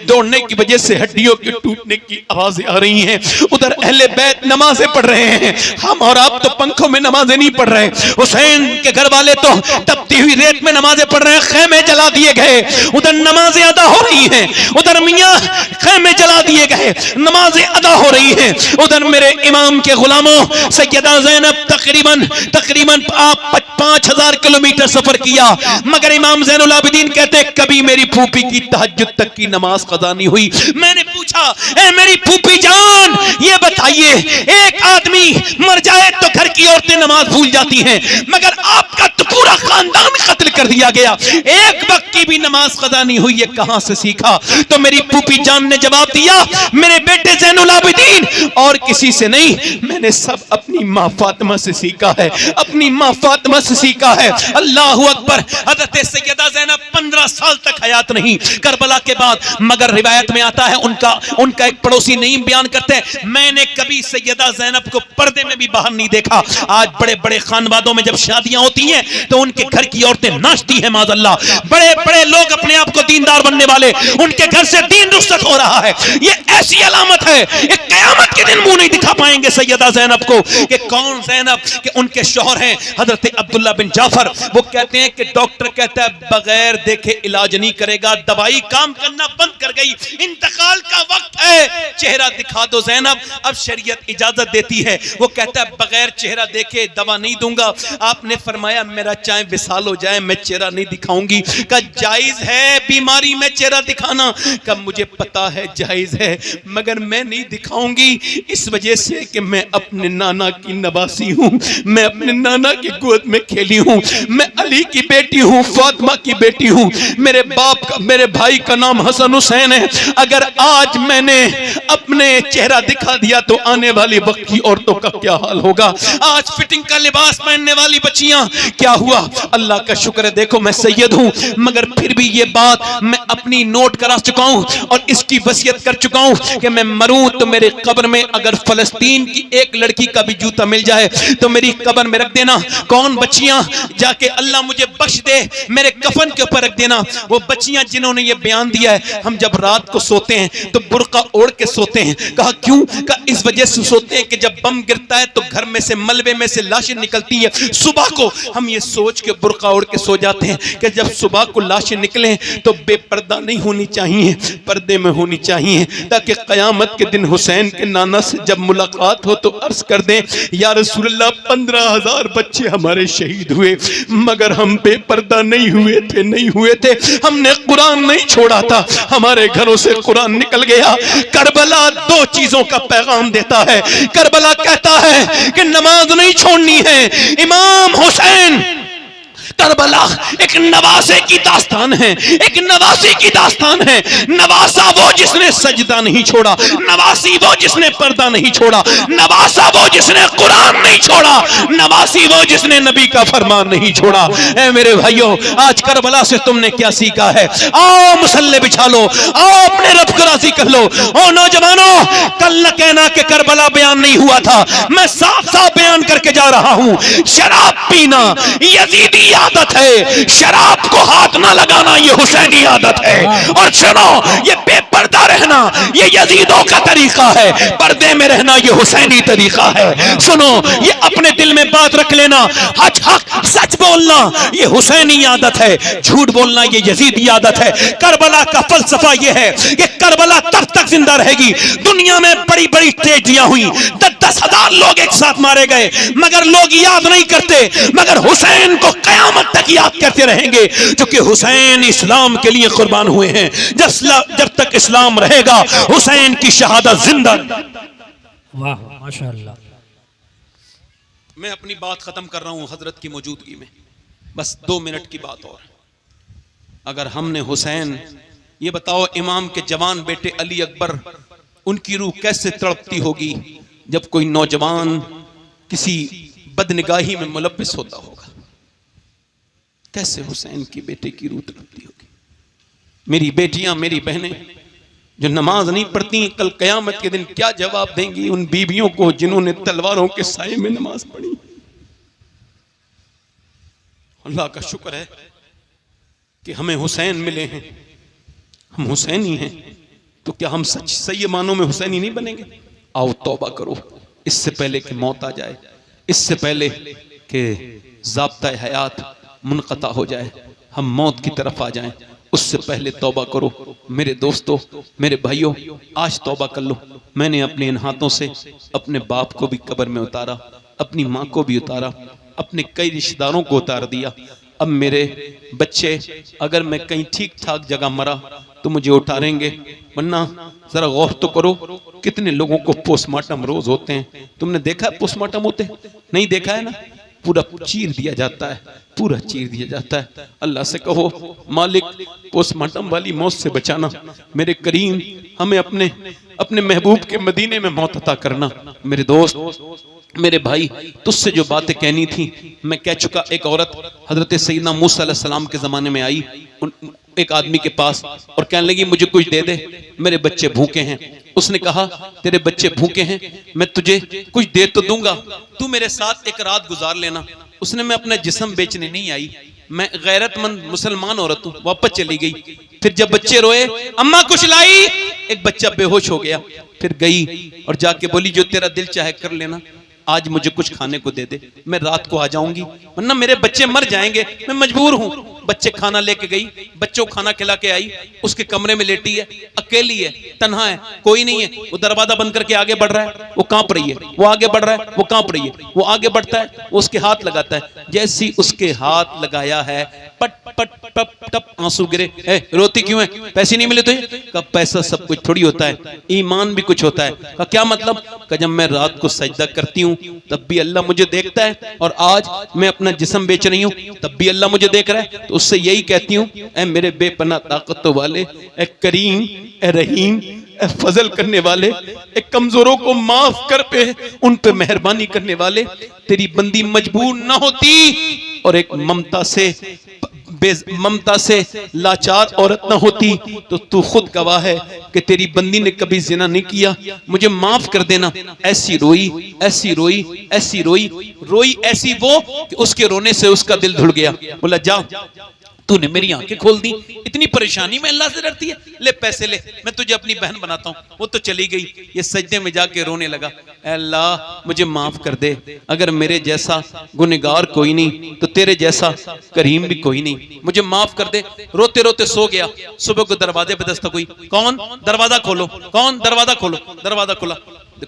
दौड़ने की वजह से हड्डियों के टूटने की आवाजें आ रही हैं। उधर अहले बैत नमाजें पढ़ रहे हैं, हम और आप तो पंखों में नमाजें नहीं पढ़ रहे। हुसैन के घर वाले तो तपती हुई रेत में नमाजें पढ़ रहे हैं, खेमे जला दिए गए, उधर नमाजें अदा हो रही हैं, उधर मियां खेमे जला दिए गए, नमाजें अदा हो रही हैं। उधर मेरे इमाम के गुलामों, सैयदा ज़ैनब तकरीबन आप 5000 किलोमीटर सफर किया, मगर इमाम ज़ैनुल आबिदीन कहते कभी मेरी फूफी की तहज्जुद तक की नमाज कज़ा नहीं हुई। मैंने पूछा, ए मेरी फूफी जान, ये बताइए एक आदमी मर जाए तो घर की औरतें नमाज भूल जाती हैं, मगर आपका तो पूरा खानदान कत्ल कर दिया गया, एक वक्त की भी नमाज कज़ा नहीं हुई, ये कहां से सीखा? तो मेरी फूफी जान ने जवाब दिया, मेरे बेटे ज़ैनुल आबिदीन, और किसी से नहीं, मैंने सब अपनी माँ फातिमा से सीखा है, अपनी माँ फातिमा से सीखा है। अल्लाहु अकबर। हज़रत सैयदा ज़ैनब 15 साल तक हयात नहीं करबला के बाद, मगर रिवायत में आता है उनका एक पड़ोसी नईम बयान करते हैं, मैंने कभी सैयदा ज़ैनब को पर्दे में भी बाहर नहीं देखा। आज बड़े बड़े खानवादों में जब शादियां होती हैं तो उनके घर की औरतें नाचती हैं, माज़अल्लाह, बड़े बड़े लोग अपने आप को दीनदार बनने वाले, उनके घर से दीन रुखसत हो रहा है। ये ऐसी अलामत है, एक क़यामत के दिन मुंह नहीं दिखा पाएंगे सैयदा ज़ैनब को। कि कौन ज़ैनब? कि उनके शौहर हैं हजरत अब्दुल्ला बिन जाफर। वो कहते हैं कि डॉक्टर कहता है बगैर देखे इलाज नहीं करेगा, दवाई काम करना बंद कर गई, इंतकाल का वक्त है, चेहरा दिखा दो ज़ैनब। अब शरीयत इजाजत देती है, वो कहता है बगैर चेहरा देखे दवा नहीं दूंगा। आपने फरमाया मेरा चाहे विसाल हो जाए मैं चेहरा नहीं दिखाऊंगी। का जायज है बीमारी में चेहरा दिखाना? का मुझे पता है जायज है, मगर मैं नहीं दिखाऊंगी, इस वजह से कि मैं अपने नाना की नवासी हूं, मैं अपने नाना की गोद में खेली हूं, मैं अली की बेटी हूं, फातिमा की बेटी हूं, मेरे भाई का नाम हसन हुसैन है। अगर आज मैंने अपने चेहरा दिखा दिया तो आने वाली वक्त की औरतों का क्या हाल होगा? आज फिटिंग का लिबास पहनने वाली बच्चियां, क्या हुआ? अल्लाह का शुक्र है, देखो मैं सैयद हूं, मगर फिर भी ये बात मैं अपनी नोट करा चुका हूं और इसकी वसीयत कर चुका हूं कि मैं मरूं तो मेरे कब्र में अगर फलस्तीन की एक लड़की का भी जूता मिल जाए तो मेरी कब्र में रख देना। कौन बच्चियां? जाके अल्लाह मुझे बख्श दे, मेरे कफन के ऊपर रख देना। वो बच्चियां जिन्होंने ये बयान दिया है, हम जब रात को सोते हैं तो बुर्का ओढ़ के सोते हैं। कहा क्यों? कहा इस वजह से सोते हैं कि जब बम गिरता है तो घर में से मलबे में से लाशें निकलती है, सुबह को हम ये सोच के बुर्का ओढ़ के सो जाते हैं कि जब सुबह को लाशें निकलें तो बेपर्दा नहीं होनी चाहिए, पर्दे में होनी चाहिए, ताकि क़यामत के दिन हुसैन के नाना से जब मुलाकात हो तो अर्ज कर दें या रसूलल्लाह 15,000 बच्चे हमारे शहीद हुए मगर हम बेपर्दा नहीं हुए थे, हमने कुरान नहीं छोड़ा था, हमारे घरों से कुरान निकल गया। करबला दो चीजों का पैगाम देता है। करबला कहता है कि नमाज नहीं छोड़नी है। इमाम हुसैन, करबला एक नवासे की दास्तान है, एक नवासी की दास्तान है। नवासा वो जिसने सजदा नहीं छोड़ा, नवासी वो जिसने पर्दा नहीं छोड़ा, नवासा वो जिसने कुरान नहीं छोड़ा, नवासी वो जिसने नबी का फरमान नहीं छोड़ा। ऐ मेरे भाइयों, आज करबला से तुमने क्या सीखा है? आओ मुसल्ले बिछा लो, आओ अपने रब को राजी कर लो। ओ नौजवानों, कल न कहना कि करबला बयान नहीं हुआ था, मैं साफ साफ बयान करके जा रहा हूं। शराब पीना यजीदी आदत है, शराब को हाथ ना लगाना ये हुसैनी आदत है। और सुनो, ये बेपर्दा रहना ये यजीदों का तरीका है, पर्दे में रहना ये हुसैनी तरीका है। सुनो, ये अपने दिल में बात रख लेना, हक सच बोलना ये हुसैनी आदत है, झूठ बोलना ये यजीदी आदत है। करबला का फलसफा ये है कि करबला तब तक जिंदा रहेगी। दुनिया में बड़ी बड़ी ट्रेजेडियां हुई, 10-10 हजार लोग एक साथ मारे गए, मगर लोग याद नहीं करते, मगर हुसैन को कयामत तक याद करते रहेंगे, क्योंकि हुसैन इस्लाम के लिए कुर्बान हुए हैं। जब तक इस्लाम रहेगा हुसैन की शहादत जिंदा। वाह माशाअल्लाह। मैं अपनी बात खत्म कर रहा हूं हजरत की मौजूदगी में, बस 2 मिनट की बात और। अगर हमने हुसैन, ये बताओ इमाम के जवान बेटे अली अकबर, उनकी रूह कैसे तड़पती होगी जब कोई नौजवान किसी बदनिगाही में मुलव्विस होता होगा। कैसे हुसैन की बेटे की रूह तड़पती होगी। मेरी बेटियां, मेरी बहनें जो नमाज नहीं पढ़ती, कल कयामत के दिन क्या जवाब देंगी उन बीवियों को जिन्होंने तलवारों के साए में नमाज पढ़ी। अल्लाह का शुक्र है कि हमें हुसैन मिले हैं, हम हुसैनी हैं। तो क्या हम सच सही मानों में हुसैनी नहीं बनेंगे? आओ तौबा करो, इससे पहले कि मौत आ जाए, इससे पहले कि ज़ाब्ता हयात मुनक़ता हो जाए, हम मौत की तरफ आ जाएं, उससे पहले तौबा करो। मेरे दोस्तों, मेरे भाइयों, आज तौबा कर लो। मैंने अपने इन हाथों से अपने बाप को भी कब्र में उतारा, अपनी माँ को भी उतारा, अपने कई रिश्तेदारों को उतार दिया। अब मेरे बच्चे, अगर मैं कहीं ठीक ठाक जगह मरा तो मुझे उतारेंगे, वरना जरा गौर तो करो कितने लोगों को पोस्टमार्टम रोज होते हैं। तुमने देखा है पोस्टमार्टम होते? नहीं देखा है ना? पूरा चीर दिया जाता है, पूरा चीर दिया जाता है। अल्लाह से कहो मालिक पोस्टमार्टम वाली मौत से बचाना, मेरे करीम हमें अपने अपने महबूब के मदीने में मौत अता करना। मेरे दोस्त, मेरे भाई, तुझसे जो बातें कहनी थी मैं कह चुका। एक औरत हजरत सैयदना मूसा अलैहि सलाम के जमाने में आई एक आदमी के पास और कहने लगी मुझे कुछ दे दे, मेरे बच्चे भूखे हैं। उसने कहा तेरे बच्चे भूखे हैं, मैं तुझे कुछ दे तो दूंगा, तू मेरे साथ एक रात गुजार लेना। उसने मैं अपना जिस्म बेचने नहीं आई, मैं गैरतमंद मुसलमान औरत हूँ, वापस चली गई। फिर जब बच्चे रोए अम्मा कुछ लाई, एक बच्चा बेहोश हो गया। फिर गई और जाके बोली जो तेरा दिल चाहे कर लेना, आज मुझे कुछ खाने को दे दे, मैं रात को आ जाऊंगी, वरना मेरे बच्चे मर जाएंगे, मैं मजबूर हूं। बच्चे खाना लेके गई, बच्चों को खाना खिला के आई, उसके कमरे में लेटी है, अकेली है, तन्हा है, कोई नहीं है। वो दरवाजा बंद करके आगे बढ़ रहा है, वो कांप रही है, वो आगे बढ़ रहा है, वो कांप रही है, वो आगे बढ़ता है, वो उसके हाथ लगाता है। जैसी उसके हाथ लगाया है पट पट टप टप आंसू गिरे। रोती क्यों है? पैसे नहीं मिले तुझे? कब पैसा सब कुछ थोड़ी होता है, ईमान भी कुछ होता है। का क्या मतलब? का जब मैं रात को सजदा करती हूँ तब भी अल्लाह मुझे देखता है, और आज मैं अपना जिस्म बेच रही हूँ तब भी अल्लाह मुझे देख रहा है। तो उससे यही कहती हूँ ऐ मेरे बेपनाह ताकतों वाले, ऐ करीम, ऐ रहीम, ऐ फजल करने वाले, ऐ कमजोरों को माफ कर पे, उन पे मेहरबानी करने वाले, तेरी बंदी मजबूर ना होती और एक ममता से लाचार औरत ना होती तो तू खुद गवाह है कि तेरी बंदी ने कभी जिना नहीं किया, मुझे माफ कर देना। ऐसी रोई, ऐसी रोई, ऐसी रोई, रोई ऐसी वो कि उसके रोने से उसका दिल धुल गया। बोला जा, तूने मेरी आंखें खोल दी, इतनी परेशानी में अल्लाह से डरती है, ले पैसे ले, मैं तुझे अपनी बहन बनाता हूँ। वो तो चली गई, ये सजदे में जाके रोने लगा, अल्लाह मुझे माफ कर दे, अगर मेरे जैसा गुनहगार कोई नहीं तो तेरे जैसा करीम भी कोई नहीं, मुझे माफ कर दे। रोते रोते सो गया। सुबह को दरवाजे पे दस्तक हुई, कौन? दरवाजा खोलो, कौन? दरवाजा खोलो। दरवाजा खोला,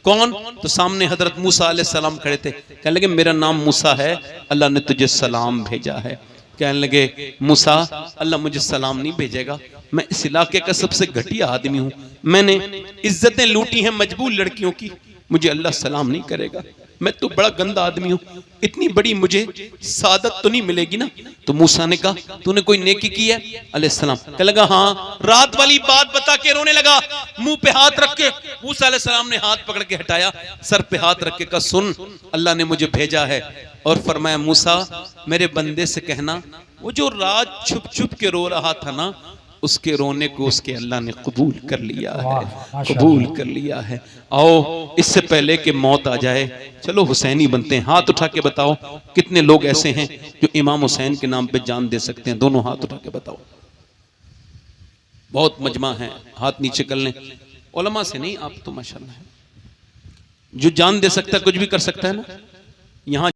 कौन? तो सामने हजरत मूसा अलैहि सलाम खड़े थे। कहने लगे मेरा नाम मूसा है, अल्लाह ने तुझे सलाम भेजा है। कहने लगे मूसा अल्लाह मुझे सलाम नहीं भेजेगा, मैं इस इलाके का सबसे घटिया आदमी हूँ, मैंने इज्जतें लूटी हैं मजबूर लड़कियों की, मुझे अल्लाह सलाम नहीं करेगा, मैं तो बड़ा गंदा आदमी हूँ, इतनी बड़ी मुझे सादत तो नहीं मिलेगी ना। तो मूसा ने कहा तूने कोई नेकी की है? अलैहिस्सलाम कहने लगा हाँ। रात वाली बात बता के रोने लगा, मुंह पे हाथ रख के। मूसा अलैहिस्सलाम ने हाथ पकड़ के हटाया, सर पे हाथ रख के कहा सुन, अल्लाह ने मुझे भेजा है। और फरमाया मूसा मेरे बंदे से कहना वो जो रात छुप छुप के रो रहा था ना, उसके रोने को उसके अल्लाह ने कबूल कर लिया है, कबूल कर लिया है। आओ इससे पहले कि मौत आ जाए चलो हुसैनी बनते हैं। हाथ उठा के बताओ कितने लोग ऐसे हैं जो इमाम हुसैन के नाम पे जान दे सकते हैं? दोनों हाथ उठा के बताओ। बहुत मजमा है, हाथ नीचे कर लें। उलमा से नहीं, आप तो माशाल्लाह है, जो जान दे सकता है कुछ भी कर सकता है ना। यहाँ